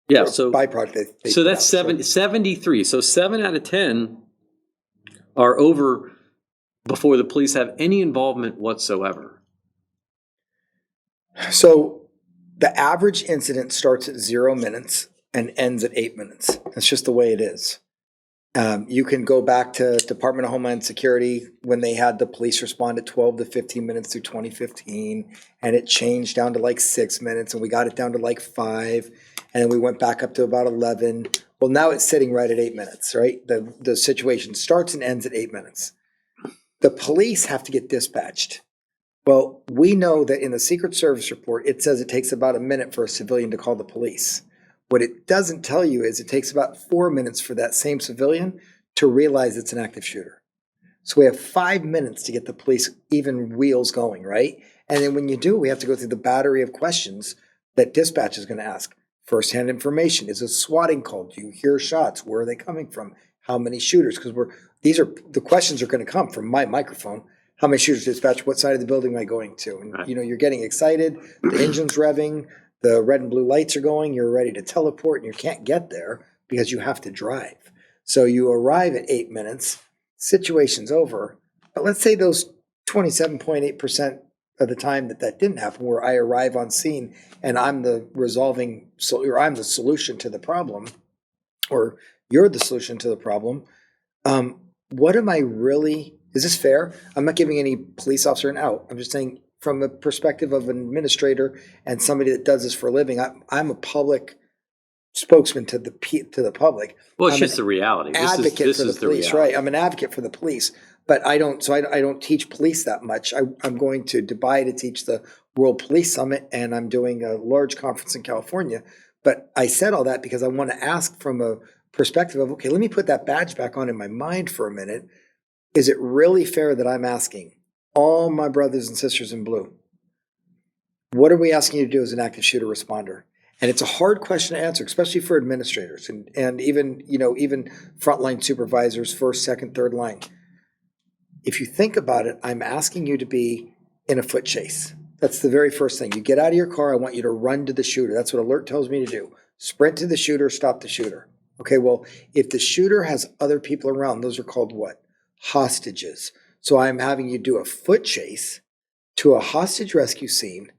Yeah, so byproduct. So that's 73. So 7 out of 10 are over before the police have any involvement whatsoever. So the average incident starts at 0 minutes and ends at 8 minutes. That's just the way it is. You can go back to Department of Homeland Security when they had the police respond at 12 to 15 minutes through 2015, and it changed down to like 6 minutes, and we got it down to like 5, and then we went back up to about 11. Well, now it's sitting right at 8 minutes, right? The situation starts and ends at 8 minutes. The police have to get dispatched. Well, we know that in the Secret Service report, it says it takes about a minute for a civilian to call the police. What it doesn't tell you is it takes about 4 minutes for that same civilian to realize it's an active shooter. So we have 5 minutes to get the police even wheels going, right? And then when you do, we have to go through the battery of questions that dispatch is going to ask. First-hand information. Is a swatting call? Do you hear shots? Where are they coming from? How many shooters? Because the questions are going to come from my microphone. How many shooters dispatch? What side of the building am I going to? And you're getting excited. The engine's revving. The red and blue lights are going. You're ready to teleport, and you can't get there because you have to drive. So you arrive at 8 minutes. Situation's over. But let's say those 27.8% of the time that didn't happen, where I arrive on scene and I'm the I'm the solution to the problem, or you're the solution to the problem. What am I really? Is this fair? I'm not giving any police officer an out. I'm just saying, from the perspective of an administrator and somebody that does this for a living. I'm a public spokesman to the public. Well, it's I'm just an the reality. advocate This for the is the police, reality. right? I'm an advocate for the police, but I don't teach police that much. I'm going to Dubai to teach the World Police Summit, and I'm doing a large conference in California. But I said all that because I want to ask from a perspective of, okay, let me put that badge back on in my mind for a minute. Is it really fair that I'm asking all my brothers and sisters in blue, what are we asking you to do as an active shooter responder? And it's a hard question to answer, especially for administrators and even, even frontline supervisors, first, second, third line. If you think about it, I'm asking you to be in a foot chase. That's the very first thing. You get out of your car, I want you to run to the shooter. That's what alert tells me to do. Sprint to the shooter, stop the shooter. Okay, well, if the shooter has other people around, those are called what? Hostages. So I'm having you do a foot chase to a hostage rescue scene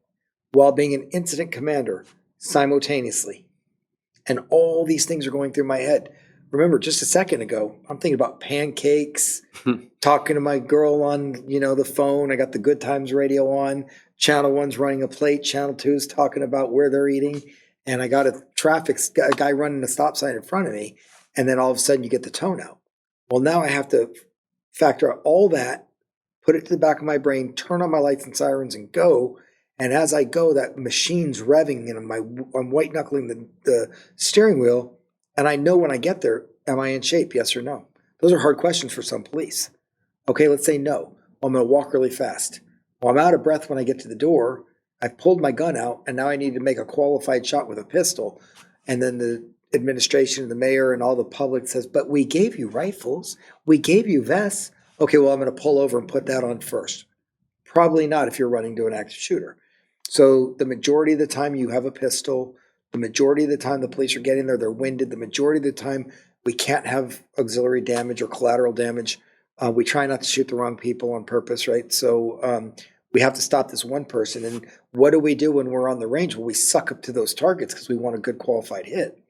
while being an incident commander simultaneously. And all these things are going through my head. Remember, just a second ago, I'm thinking about pancakes, talking to my girl on, the phone. I got the Good Times radio on. Channel 1's running a plate. Channel 2's talking about where they're eating. And I got a guy running a stop sign in front of me. And then all of a sudden you get the tone out. Well, now I have to factor out all that, put it to the back of my brain, turn on my lights and sirens and go. And as I go, that machine's revving and I'm white knuckling the steering wheel. And I know when I get there, am I in shape? Yes or no? Those are hard questions for some police. Okay, let's say no. Well, I'm going to walk really fast. Well, I'm out of breath when I get to the door. I've pulled my gun out and now I need to make a qualified shot with a pistol. And then the administration, the mayor and all the public says, but we gave you rifles. We gave you vests. Okay, well, I'm going to pull over and put that on first. Probably not if you're running to an active shooter. So the majority of the time you have a pistol, the majority of the time the police are getting there, they're winded. The majority of the time we can't have auxiliary damage or collateral damage. We try not to shoot the wrong people on purpose, right? So we have to stop this one person. And what do we do when we're on the range? Well, we suck up to those targets because we want a good qualified hit.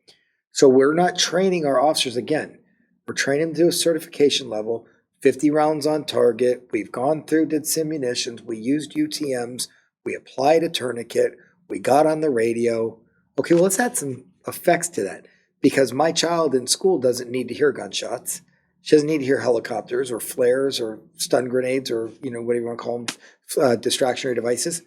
So we're not training our officers again. We're training them to a certification level, 50 rounds on target. We've gone through, did simunitions. We used UTMs. We applied a tourniquet. We got on the radio. Okay, well, let's add some effects to that because my child in school doesn't need to hear gunshots. She doesn't need to hear helicopters or flares or stun grenades or, whatever you want to call them, distractionary devices.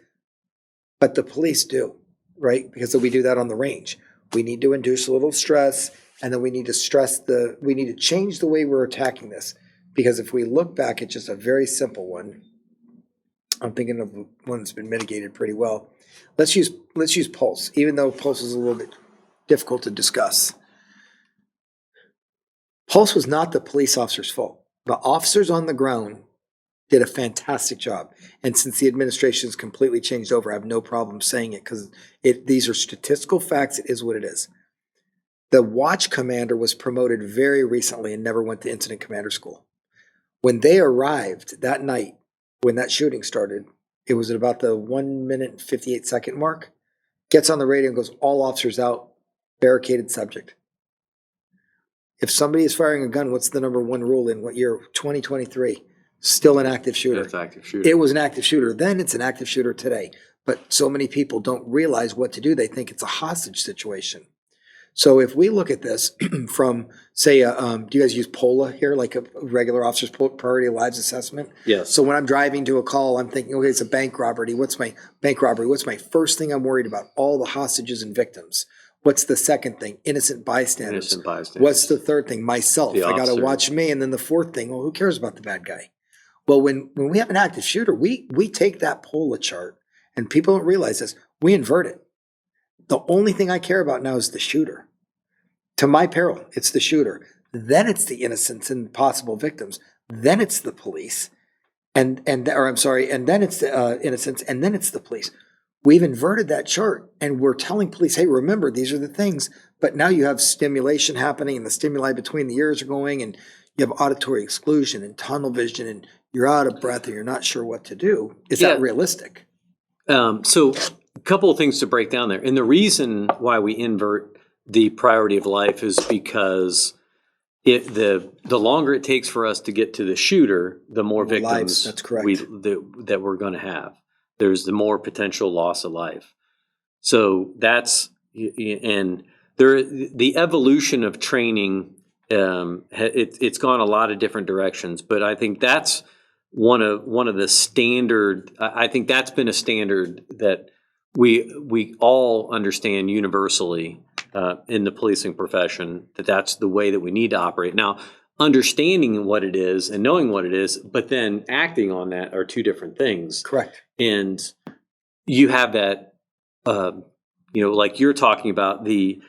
But the police do, right? Because we do that on the range. We need to induce a little stress, and then we need to we need to change the way we're attacking this. Because if we look back at just a very simple one, I'm thinking of one that's been mitigated pretty well. Let's use pulse, even though pulse is a little bit difficult to discuss. Pulse was not the police officer's fault. The officers on the ground did a fantastic job. And since the administration has completely changed over, I have no problem saying it because these are statistical facts. It is what it is. The watch commander was promoted very recently and never went to incident commander school. When they arrived that night, when that shooting started, it was at about the 1 minute and 58 second mark, gets on the radio and goes, all officers out, barricaded subject. If somebody is firing a gun, what's the number one rule in what year? 2023. Still an active shooter. It's active shooter. It was an active shooter. Then it's an active shooter today. But so many people don't realize what to do. They think it's a hostage situation. So if we look at this from, say, do you guys use POLA here, like a regular officer's priority of lives assessment? Yes. So when I'm driving to a call, I'm thinking, okay, it's a bank robbery. What's my first thing I'm worried about? All the hostages and victims. What's the second thing? Innocent bystanders. Innocent bystanders. What's the third thing? Myself. The I got to officer. watch me. And then the fourth thing, well, who cares about the bad guy? Well, when we have an active shooter, we take that POLA chart, and people don't realize this, we invert it. The only thing I care about now is the shooter. To my peril, it's the shooter. Then it's the innocents and possible victims. Then it's the police, and then it's the innocents, and then it's the police. We've inverted that chart, and we're telling police, hey, remember, these are the things. But now you have stimulation happening, and the stimuli between the ears are going, and you have auditory exclusion and tunnel vision, and you're out of breath, and you're not sure what to do. Is that realistic? So a couple of things to break down there. And the reason why we invert the priority of life is because the longer it takes for us to get to the shooter, the more victims That's correct. that we're going to have. there's the more potential loss of life. So and the evolution of training, it's gone a lot of different directions, but I think that's one of the standard. I think that's been a standard that we all understand universally in the policing profession, that's the way that we need to operate. Now, understanding what it is and knowing what it is, but then acting on that are two different things. Correct. And you have that, like you're talking about the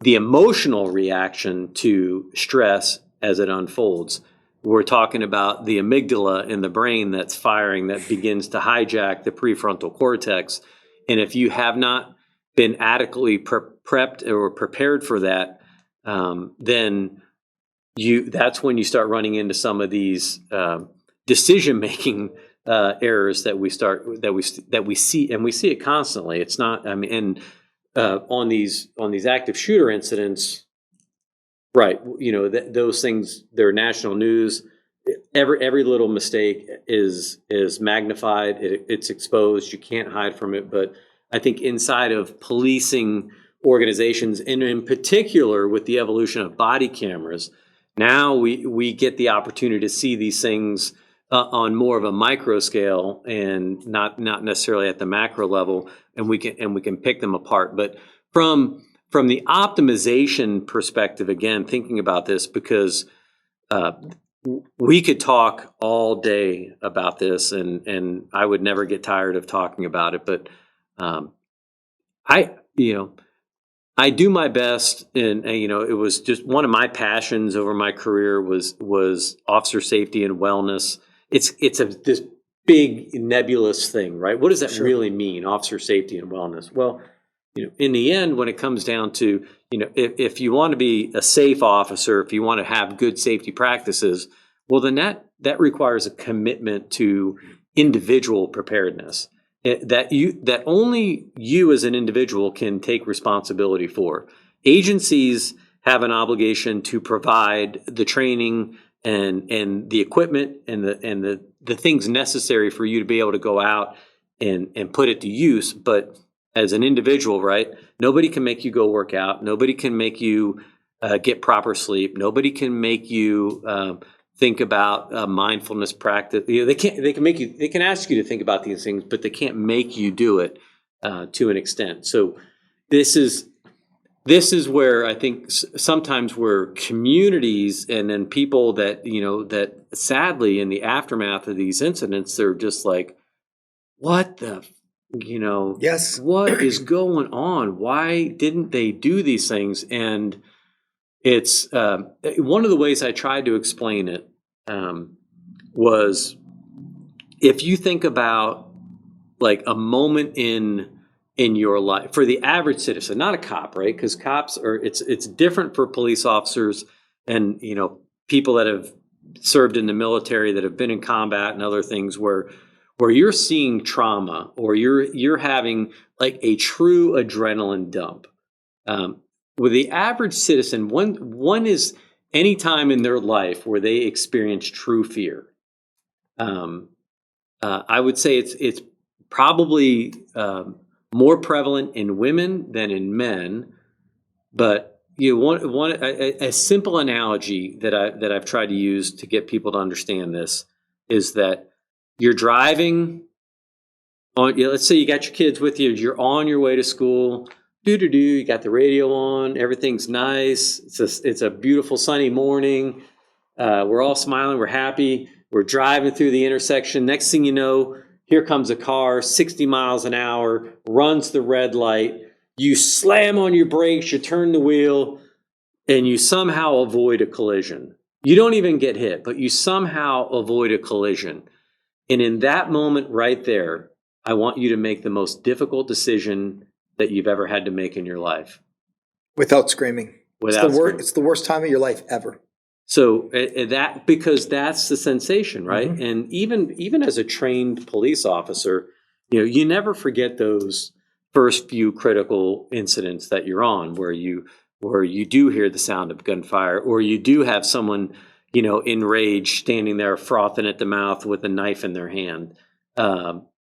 emotional reaction to stress as it unfolds. We're talking about the amygdala in the brain that's firing, that begins to hijack the prefrontal cortex. And if you have not been adequately prepped or prepared for that, then that's when you start running into some of these decision-making errors that we see, and we see it constantly. It's not, on these active shooter incidents, right? Those things, they're national news. Every little mistake is magnified. It's exposed. You can't hide from it. But I think inside of policing organizations, and in particular with the evolution of body cameras, now we get the opportunity to see these things on more of a micro scale and not necessarily at the macro level, and we can pick them apart. But from the optimization perspective, again, thinking about this, because we could talk all day about this, and I would never get tired of talking about it. But I do my best, and it was just one of my passions over my career was officer safety and wellness. It's this big nebulous thing, right? What does that really mean, officer safety and wellness? Well, in the end, when it comes down to, if you want to be a safe officer, if you want to have good safety practices, well, then that requires a commitment to individual preparedness that only you as an individual can take responsibility for. Agencies have an obligation to provide the training and the equipment and the things necessary for you to be able to go out and put it to use. But as an individual, right, nobody can make you go work out. Nobody can make you get proper sleep. Nobody can make you think about mindfulness practice. They can ask you to think about these things, but they can't make you do it to an extent. So this is where I think sometimes where communities and then people that sadly in the aftermath of these incidents, they're just like, what the, yes, what is going on? Why didn't they do these things? And it's one of the ways I tried to explain it was, if you think about like a moment in your life for the average citizen, not a cop, right? Because cops it's different for police officers and people that have served in the military, that have been in combat and other things, where you're seeing trauma or you're having like a true adrenaline dump. With the average citizen, one is any time in their life where they experience true fear. I would say it's probably more prevalent in women than in men. But a simple analogy that I've tried to use to get people to understand this is that you're driving on. Let's say you got your kids with you. You're on your way to school. You got the radio on. Everything's nice. It's a beautiful sunny morning. We're all smiling. We're happy. We're driving through the intersection. Next thing you know, here comes a car, 60 miles an hour, runs the red light. You slam on your brakes, you turn the wheel, and you somehow avoid a collision. You don't even get hit, but you somehow avoid a collision. And in that moment right there, I want you to make the most difficult decision that you've ever had to make in your life. Without screaming. It's the worst time of your life ever. So because that's the sensation, right? Mm-hmm. And even as a trained police officer, you never forget those first few critical incidents that you're on, where you do hear the sound of gunfire, or you do have someone, enraged, standing there frothing at the mouth with a knife in their hand.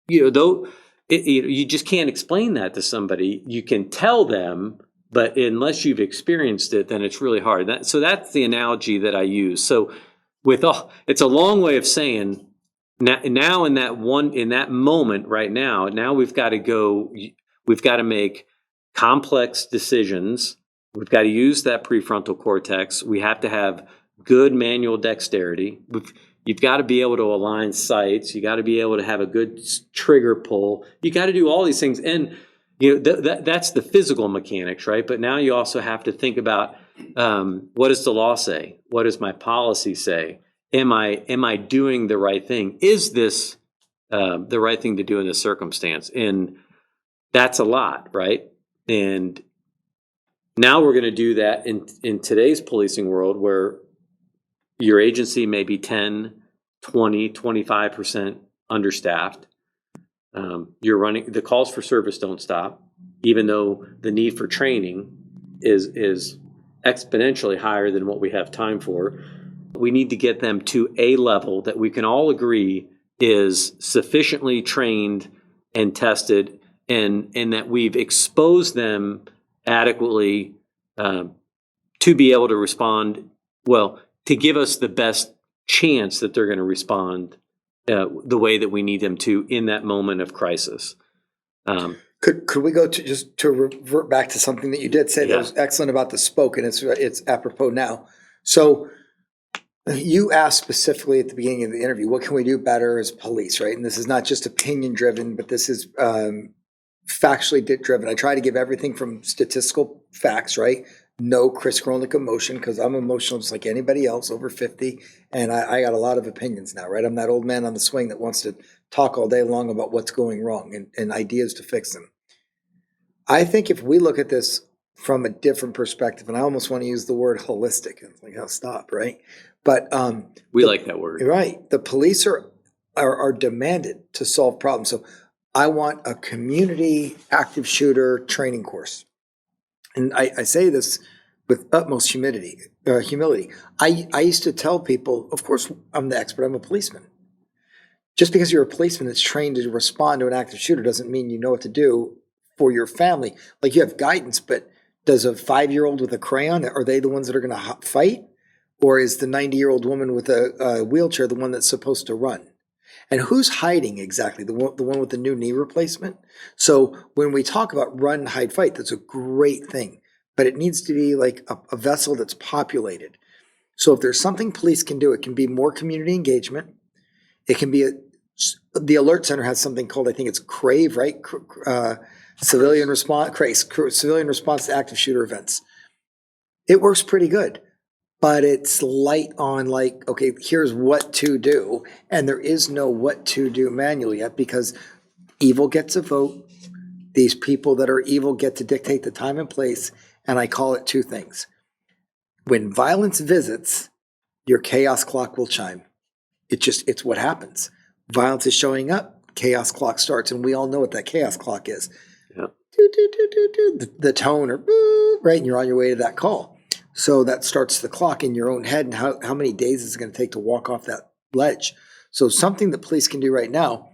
Though you just can't explain that to somebody. You can tell them, but unless you've experienced it, then it's really hard. So that's the analogy that I use. So it's a long way of saying now in that moment right now we've got to make complex decisions. We've got to use that prefrontal cortex. We have to have good manual dexterity. You've got to be able to align sights. You got to be able to have a good trigger pull. You got to do all these things. And that's the physical mechanics, right? But now you also have to think about what does the law say? What does my policy say? Am I doing the right thing? Is this the right thing to do in this circumstance? And that's a lot, right? And now we're going to do that in today's policing world where your agency may be 10, 20, 25% understaffed. You're running, the calls for service don't stop, even though the need for training is exponentially higher than what we have time for. We need to get them to a level that we can all agree is sufficiently trained and tested, and that we've exposed them adequately to be able to respond well, to give us the best chance that they're going to respond the way that we need them to in that moment of crisis. Could we go to revert back to something that you did say that was excellent about the spoke, and it's apropos now. So you asked specifically at the beginning of the interview, what can we do better as police, right? And this is not just opinion driven, but this is factually driven. I try to give everything from statistical facts, right? No Chris Grollnek emotion, because I'm emotional just like anybody else over 50, and I got a lot of opinions now, right? I'm that old man on the swing that wants to talk all day long about what's going wrong and ideas to fix them. I think if we look at this from a different perspective, and I almost want to use the word holistic, and it's like, oh, stop, right? But we like that word, right? The police are demanded to solve problems. So I want a community active shooter training course. And I say this with utmost humility. I used to tell people, of course, I'm the expert. I'm a policeman. Just because you're a policeman that's trained to respond to an active shooter doesn't mean you know what to do for your family. Like, you have guidance, but does a 5-year-old with a crayon, are they the ones that are going to fight? Or is the 90-year-old woman with a wheelchair the one that's supposed to run? And who's hiding exactly? The one with the new knee replacement? So when we talk about run, hide, fight, that's a great thing. But it needs to be like a vessel that's populated. So if there's something police can do, it can be more community engagement. It can be the Alert Center has something called, I think it's CRAVE, right? Civilian response to active shooter events. It works pretty good. But it's light on like, okay, here's what to do. And there is no what to do manual yet, because evil gets a vote. These people that are evil get to dictate the time and place. And I call it two things. When violence visits, your chaos clock will chime. It's what happens. Violence is showing up, chaos clock starts. And we all know what that chaos clock is. Yep. The tone, or right, and you're on your way to that call. So that starts the clock in your own head, and how many days is it going to take to walk off that ledge? So something that police can do right now,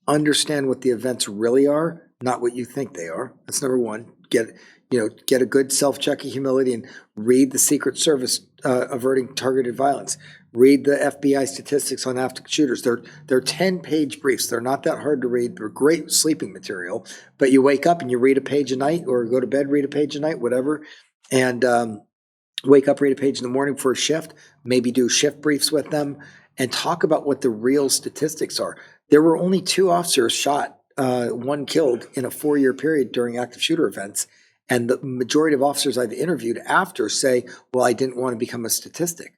understand what the events really are, not what you think they are. That's number one. Get a good self-check of humility and read the Secret Service averting targeted violence. Read the FBI statistics on active shooters. They're 10-page briefs. They're not that hard to read. They're great sleeping material. But you wake up and you read a page a night, or go to bed, read a page a night, whatever. And wake up, read a page in the morning for a shift, maybe do shift briefs with them, and talk about what the real statistics are. There were only 2 officers shot, 1 killed in a 4-year period during active shooter events. And the majority of officers I've interviewed after say, well, I didn't want to become a statistic.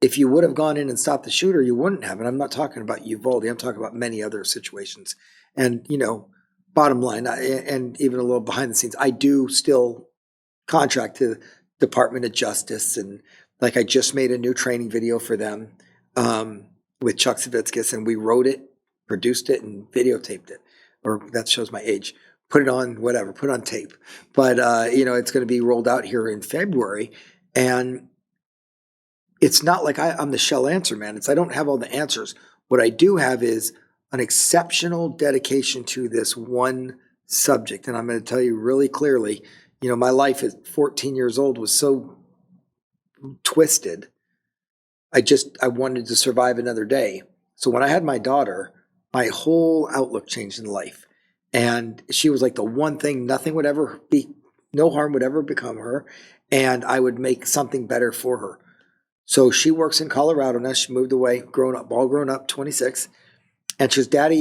If you would have gone in and stopped the shooter, you wouldn't have. And I'm not talking about Uvalde. I'm talking about many other situations. And, bottom line, and even a little behind the scenes, I do still contract to Department of Justice, and like I just made a new training video for them with Chuck Savitskis, and we wrote it, produced it, and videotaped it. Or that shows my age. Put it on tape. But it's going to be rolled out here in February, and it's not like I'm the shell answer man. I don't have all the answers. What I do have is an exceptional dedication to this one subject. And I'm going to tell you really clearly, my life at 14 years old was so twisted. I wanted to survive another day. So when I had my daughter, my whole outlook changed in life. And she was like the one thing, no harm would ever become her. And I would make something better for her. So she works in Colorado now. She moved away, all grown up, 26. And she goes, Daddy,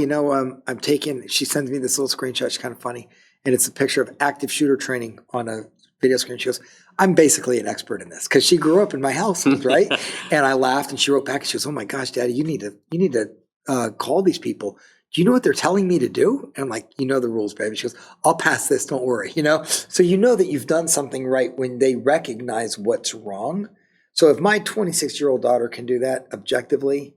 she sends me this little screenshot. It's kind of funny. And it's a picture of active shooter training on a video screen. She goes, I'm basically an expert in this because she grew up in my household, right? And I laughed and she wrote back and she goes, oh my gosh, Daddy, you need to call these people. Do you know what they're telling me to do? And I'm like, you know the rules, baby. She goes, I'll pass this. Don't worry. So that you've done something right when they recognize what's wrong. So if my 26-year-old daughter can do that objectively,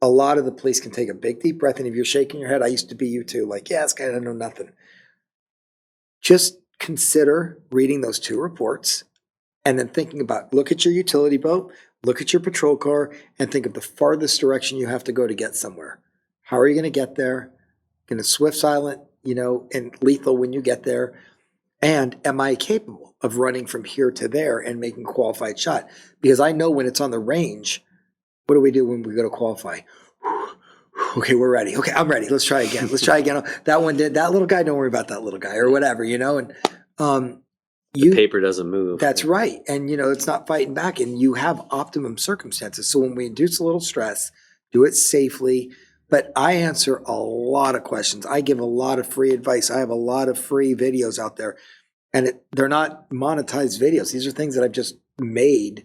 a lot of the police can take a big deep breath. And if you're shaking your head, I used to be you too. Like, yeah, this guy doesn't know nothing. Just consider reading those 2 reports and then thinking about, look at your utility boat, look at your patrol car, and think of the farthest direction you have to go to get somewhere. How are you going to get there? Going to swift, silent, and lethal when you get there? And am I capable of running from here to there and making a qualified shot? Because I know when it's on the range, what do we do when we go to qualify? Okay, we're ready. Okay, I'm ready. Let's try again. That one did. That little guy, don't worry about that little guy or whatever, And the paper doesn't move. That's right. And, it's not fighting back. And you have optimum circumstances. So when we induce a little stress, do it safely. But I answer a lot of questions. I give a lot of free advice. I have a lot of free videos out there. And they're not monetized videos. These are things that I've just made,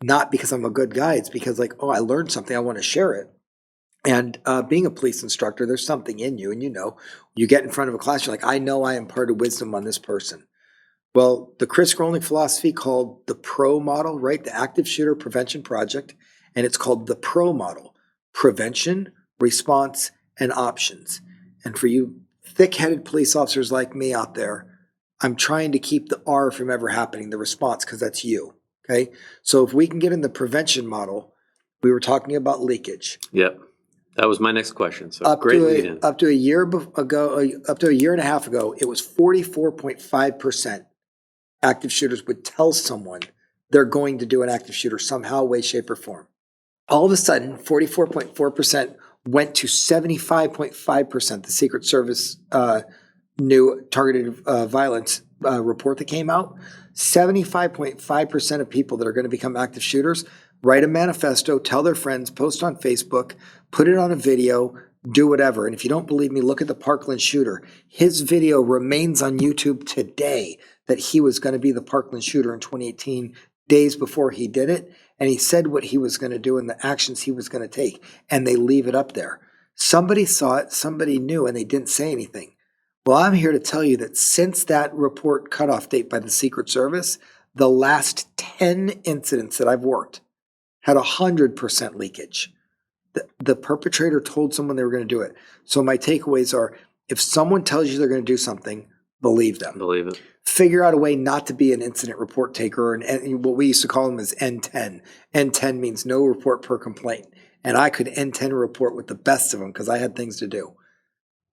not because I'm a good guy. It's because I learned something. I want to share it. And being a police instructor, there's something in you. And you get in front of a class, you're like, I know I imparted wisdom on this person. Well, the Chris Grollnek philosophy called the PRO model, right? The Active Shooter Prevention Project. And it's called the PRO model: prevention, response, and options. And for you thick-headed police officers like me out there, I'm trying to keep the R from ever happening, the response, because that's you. Okay. So if we can get in the prevention model, we were talking about leakage. Yep. That was my next question. So great lead-in. Up to a year and a half ago, it was 44.5% active shooters would tell someone they're going to do an active shooter somehow, way, shape, or form. All of a sudden, 44.4% went to 75.5%. The Secret Service new targeted violence report that came out, 75.5% of people that are going to become active shooters write a manifesto, tell their friends, post on Facebook, put it on a video, do whatever. And if you don't believe me, look at the Parkland shooter. His video remains on YouTube today that he was going to be the Parkland shooter in 2018, days before he did it. And he said what he was going to do and the actions he was going to take. And they leave it up there. Somebody saw it, somebody knew, and they didn't say anything. Well, I'm here to tell you that since that report cutoff date by the Secret Service, the last 10 incidents that I've worked had 100% leakage. The perpetrator told someone they were going to do it. So my takeaways are, if someone tells you they're going to do something, believe them. Believe it. Figure out a way not to be an incident report taker, and what we used to call them is N10. N10 means no report per complaint. And I could N10 report with the best of them because I had things to do.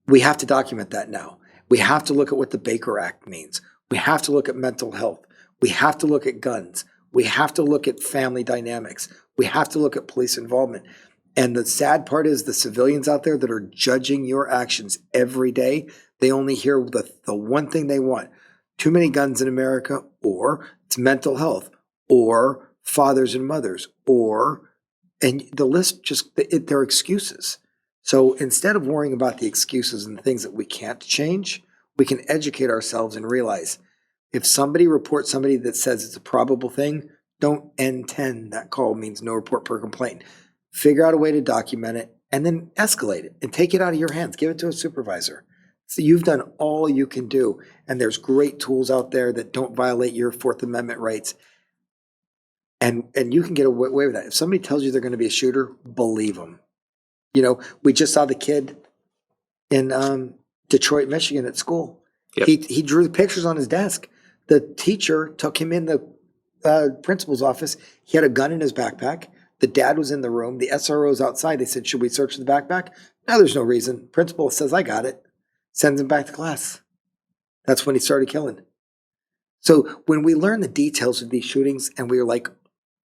We have to document that now. We have to look at what the Baker Act means. We have to look at mental health. We have to look at guns. We have to look at family dynamics. We have to look at police involvement. And the sad part is the civilians out there that are judging your actions every day, they only hear the one thing they want. Too many guns in America, or it's mental health, or fathers and mothers, and the list they're excuses. So instead of worrying about the excuses and the things that we can't change, we can educate ourselves and realize if somebody reports somebody that says it's a probable thing, don't N10. That call means no report per complaint. Figure out a way to document it and then escalate it and take it out of your hands. Give it to a supervisor. So you've done all you can do. And there's great tools out there that don't violate your Fourth Amendment rights. And you can get away with that. If somebody tells you they're going to be a shooter, believe them. We just saw the kid in Detroit, Michigan at school. Yep. He drew the pictures on his desk. The teacher took him in the principal's office. He had a gun in his backpack. The dad was in the room. The SRO's outside. They said, should we search the backpack? No, there's no reason. Principal says, I got it. Sends him back to class. That's when he started killing. So when we learn the details of these shootings and we were like,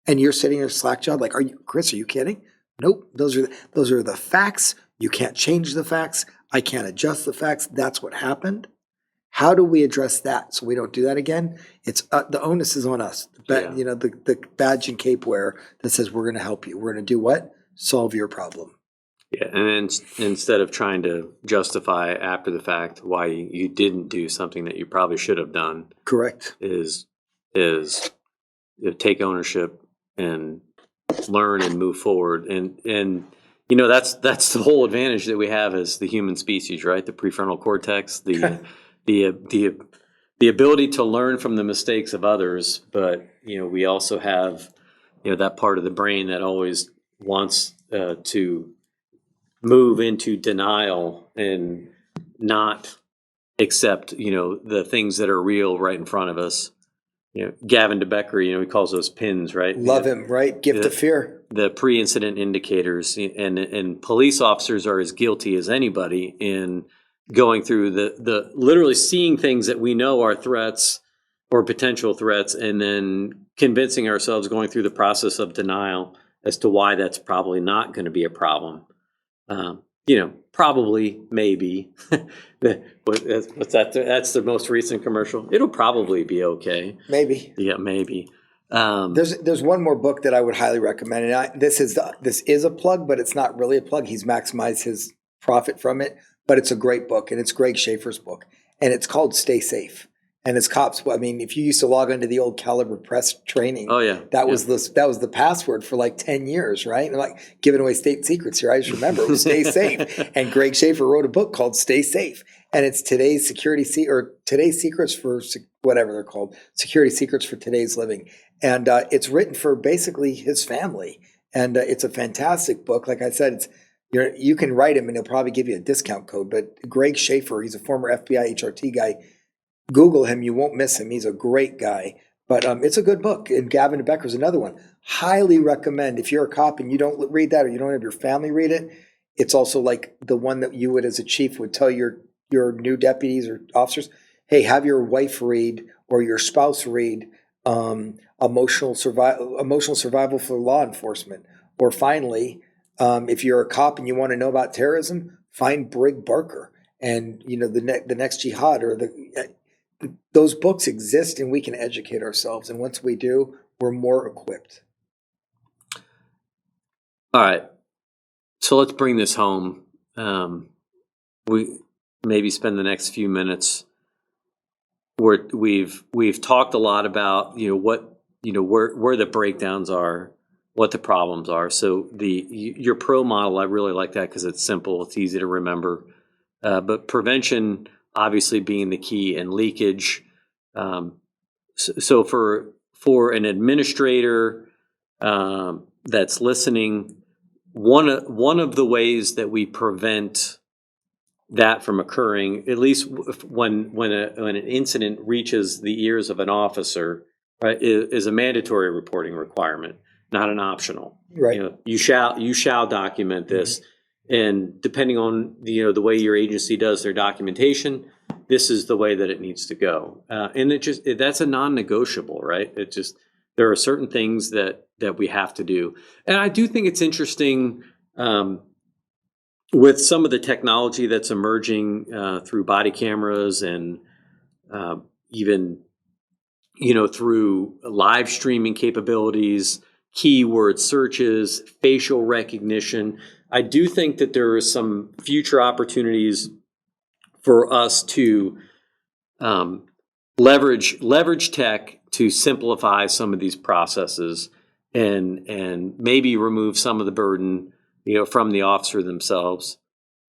and you're sitting in a slack job, like, Chris, are you kidding? Nope. Those are the facts. You can't change the facts. I can't adjust the facts. That's what happened. How do we address that so we don't do that again? It's the onus is on us. The badge and cape wearer that says we're going to help you. We're going to do what? Solve your problem. Yeah, and instead of trying to justify after the fact why you didn't do something that you probably should have done, correct, is take ownership and learn and move forward. And that's the whole advantage that we have as the human species, right? The prefrontal cortex, the ability to learn from the mistakes of others, but we also have that part of the brain that always wants to move into denial and not accept the things that are real right in front of us. Gavin DeBecker, he calls those pins, right? Love him, right? Gift of fear. The pre-incident indicators, and police officers are as guilty as anybody in going through the literally seeing things that we know are threats or potential threats, and then convincing ourselves, going through the process of denial as to why that's probably not going to be a problem. Probably, maybe. What's that? That's the most recent commercial. It'll probably be okay. Maybe. Yeah, maybe. There's one more book that I would highly recommend, and this is a plug, but it's not really a plug. He's maximized his profit from it, but it's a great book, and it's Greg Schaefer's book, and it's called Stay Safe. And as cops, I mean, if you used to log into the old Caliber Press training, that was the password for like 10 years, right? And like giving away state secrets here. I just remember it was Stay Safe. And Greg Schaefer wrote a book called Stay Safe. And it's today's today's secrets for whatever they're called, security secrets for today's living. And it's written for basically his family. And it's a fantastic book. Like I said, you can write him and he'll probably give you a discount code. But Greg Schaefer, he's a former FBI HRT guy. Google him. You won't miss him. He's a great guy. But it's a good book. And Gavin DeBecker's another one. Highly recommend. If you're a cop and you don't read that or you don't have your family read it, it's also like the one that you would as a chief would tell your new deputies or officers, hey, have your wife read or your spouse read Emotional Survival for Law Enforcement. Or finally, if you're a cop and you want to know about terrorism, find Brig Barker and the next jihad or those books exist and we can educate ourselves. And once we do, we're more equipped. All right. So let's bring this home. We maybe spend the next few minutes where we've talked a lot about, where the breakdowns are, what the problems are. So your pro model, I really like that because it's simple. It's easy to remember. But prevention obviously being the key, and leakage. So for an administrator that's listening, one of the ways that we prevent that from occurring, at least when an incident reaches the ears of an officer, right, is a mandatory reporting requirement, not an optional. Right. You shall document this. Mm-hmm. And depending on the way your agency does their documentation, this is the way that it needs to go. And that's a non-negotiable, right? There are certain things that we have to do. And I do think it's interesting with some of the technology that's emerging through body cameras and even through live streaming capabilities, keyword searches, facial recognition. I do think that there are some future opportunities for us to leverage tech to simplify some of these processes and maybe remove some of the burden, from the officer themselves.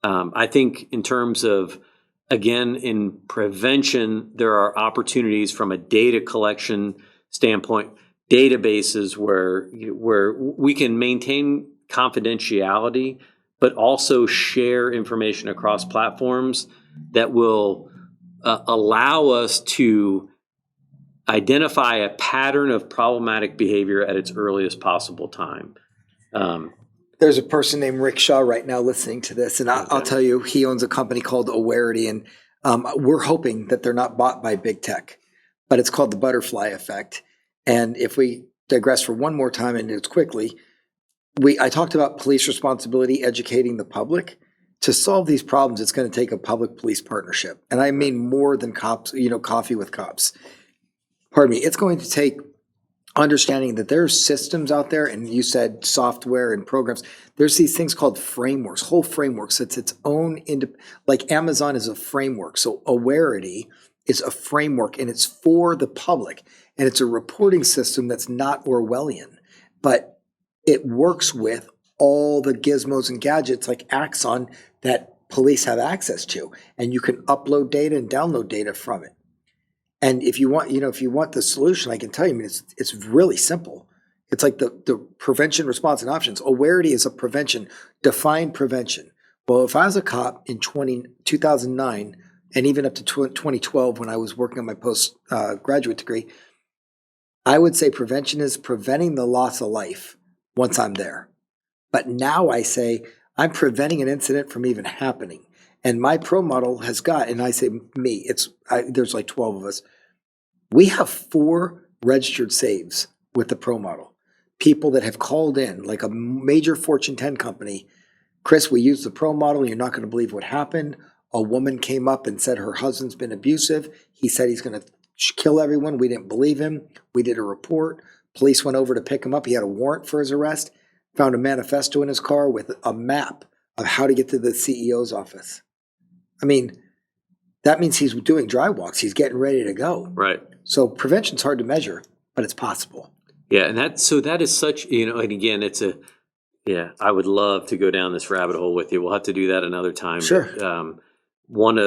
I think in terms of, again, in prevention, there are opportunities from a data collection standpoint, databases where we can maintain confidentiality, but also share information across platforms that will allow us to identify a pattern of problematic behavior at its earliest possible time. There's a person named Rick Shaw right now listening to this, and I'll tell you, he owns a company called Awarity, and we're hoping that they're not bought by big tech, but it's called the butterfly effect. And if we digress for one more time and it's quickly, I talked about police responsibility, educating the public. To solve these problems, it's going to take a public-police partnership, and I mean more than cops. Coffee with cops. Pardon me. It's going to take understanding that there's systems out there, and you said software and programs. There's these things called frameworks, whole frameworks. It's its own, like Amazon is a framework. So Awarity is a framework, and it's for the public, and it's a reporting system that's not Orwellian, but it works with all the gizmos and gadgets like Axon that police have access to, and you can upload data and download data from it. And if you want, the solution, I can tell you, it's really simple. It's like the prevention, response, and options. Awarity is a prevention, define prevention. Well, if I was a cop in 2009 and even up to 2012 when I was working on my postgraduate degree, I would say prevention is preventing the loss of life once I'm there. But now I say I'm preventing an incident from even happening. And my pro model has got, and I say me, there's like 12 of us. We have 4 registered saves with the pro model. People that have called in, like a major Fortune 10 company. Chris, we used the pro model. You're not going to believe what happened. A woman came up and said her husband's been abusive. He said he's going to kill everyone. We didn't believe him. We did a report. Police went over to pick him up. He had a warrant for his arrest. Found a manifesto in his car with a map of how to get to the CEO's office. I mean, that means he's doing dry walks. He's getting ready to go. Right. So prevention's hard to measure, but it's possible. Yeah, and that is such, and again, I would love to go down this rabbit hole with you. We'll have to do that another time. Sure. But,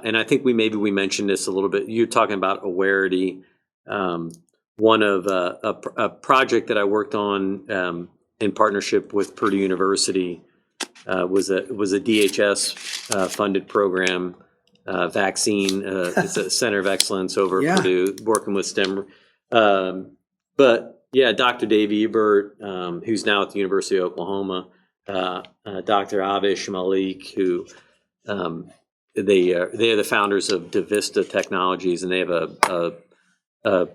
and I think we mentioned this a little bit. You're talking about Awarity. One of a project that I worked on in partnership with Purdue University was a DHS funded program, vaccine. It's a center of excellence over at Purdue, working with STEM. But yeah, Dr. Dave Ebert, who's now at the University of Oklahoma, Dr. Avish Malik, who they are the founders of Davista Technologies, and they have a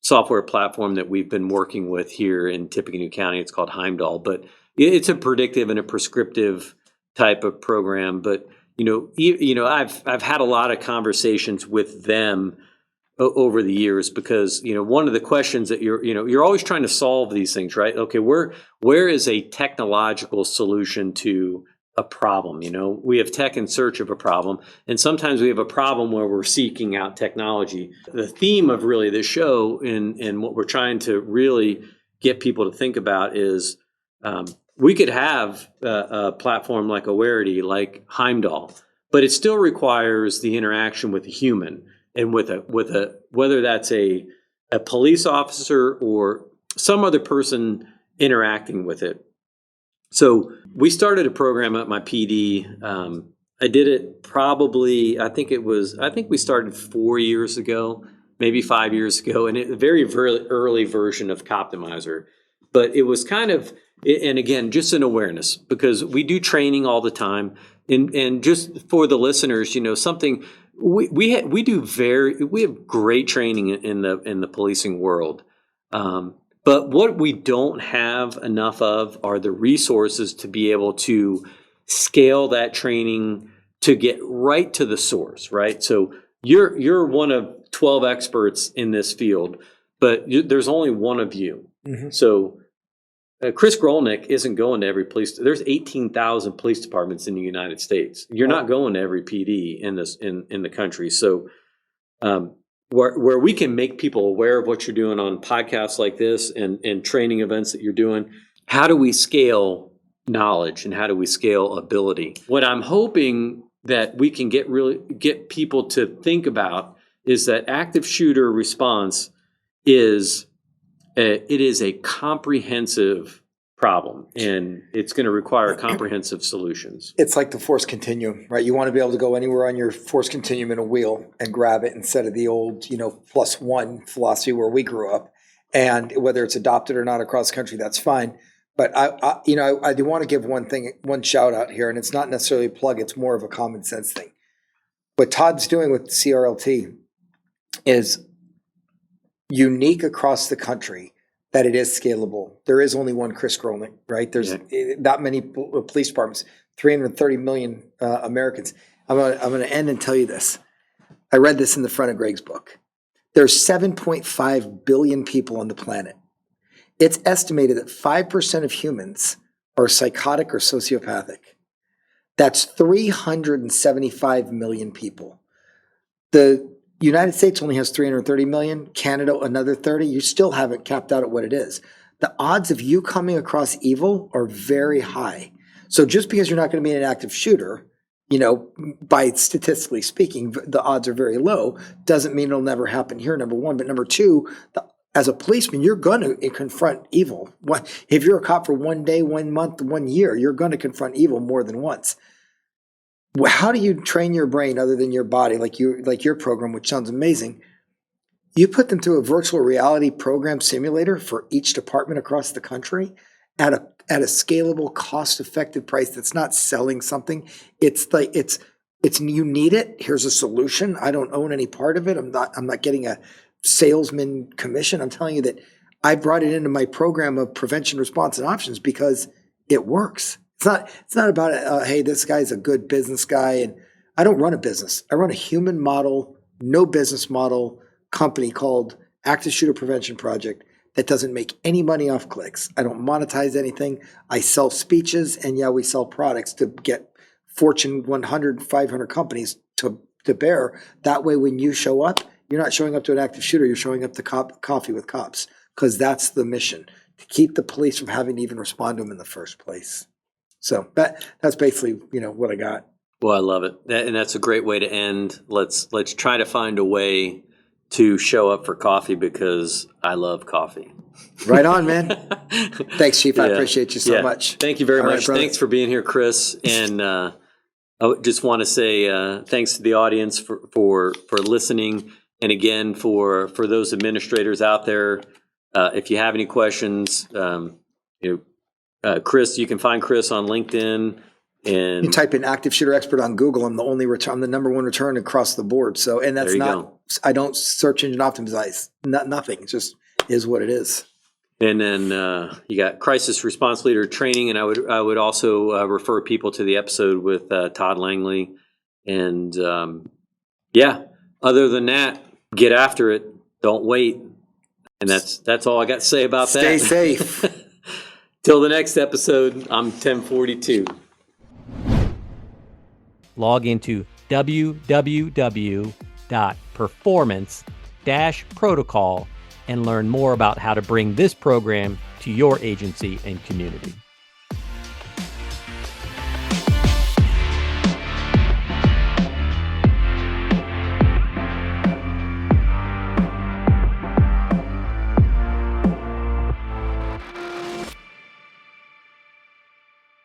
software platform that we've been working with here in Tippecanoe County. It's called Heimdall, but it's a predictive and a prescriptive type of program. But I've had a lot of conversations with them over the years, because one of the questions that you're always trying to solve these things, right? Okay, where is a technological solution to a problem? We have tech in search of a problem, and sometimes we have a problem where we're seeking out technology. The theme of really this show and what we're trying to really get people to think about is we could have a platform like Awarity, like Heimdall, but it still requires the interaction with a human, and with a whether that's a police officer or some other person interacting with it. So we started a program at my PD. I did it probably, I think we started 4 years ago, maybe 5 years ago, and a very early version of Coptimizer. But it was kind of, and again, just an awareness, because we do training all the time. And just for the listeners, something we have great training in the policing world. But what we don't have enough of are the resources to be able to scale that training to get right to the source, right? So you're one of 12 experts in this field, but there's only one of you. Mm-hmm. So Chris Grollnek isn't going to every police. There's 18,000 police departments in the United States. You're not going to every PD in the country. So where we can make people aware of what you're doing on podcasts like this and training events that you're doing, how do we scale knowledge and how do we scale ability? What I'm hoping that we can get people to think about is that active shooter response is a comprehensive problem, and it's going to require comprehensive solutions. It's like the force continuum, right? You want to be able to go anywhere on your force continuum in a wheel and grab it instead of the old, +1 philosophy where we grew up. And whether it's adopted or not across the country, that's fine. But I do want to give one shout out here, and it's not necessarily a plug, it's more of a common sense thing. What Todd's doing with CRLT is unique across the country, that it is scalable. There is only one Chris Grollnek, right? There's that many police departments, 330 million Americans. I'm going to end and tell you this. I read this in the front of Greg's book. There's 7.5 billion people on the planet. It's estimated that 5% of humans are psychotic or sociopathic. That's 375 million people. The United States only has 330 million, Canada another 30. You still haven't capped out at what it is. The odds of you coming across evil are very high. So just because you're not going to be an active shooter, by statistically speaking, the odds are very low, doesn't mean it'll never happen here, number one. But number two, as a policeman, you're going to confront evil. If you're a cop for 1 day, 1 month, 1 year, you're going to confront evil more than once. How do you train your brain other than your body, like your program, which sounds amazing? You put them through a virtual reality program simulator for each department across the country at a scalable, cost-effective price that's not selling something. It's you need it. Here's a solution. I don't own any part of it. I'm not getting a salesman commission. I'm telling you that I brought it into my program of prevention, response, and options because it works. It's not about hey, this guy's a good business guy, and I don't run a business. I run a human model, no business model company called Active Shooter Prevention Project that doesn't make any money off clicks. I don't monetize anything. I sell speeches, and we sell products to get Fortune 100, 500 companies to bear. That way, when you show up, you're not showing up to an active shooter. You're showing up to Coffee with Cops, because that's the mission, to keep the police from having to even respond to them in the first place. So that's basically, what I got. Well, I love it. And that's a great way to end. Let's try to find a way to show up for coffee, because I love coffee. Right on, man. Thanks, Chief. I appreciate you so much. Thank you very much. Right, thanks for being here, Chris. And I just want to say thanks to the audience for listening. And again, for those administrators out there, if you have any questions, Chris, you can find Chris on LinkedIn. And you type in active shooter expert on Google. I'm the number one return across the board. So, and that's I don't search engine optimize, nothing. It just is what it is. And then you got crisis response leader training. And I would also refer people to the episode with Todd Langley. And other than that, get after it. Don't wait. And that's all I got to say about that. Stay safe. Till the next episode, I'm 1042. Log into www.performance-protocol and learn more about how to bring this program to your agency and community.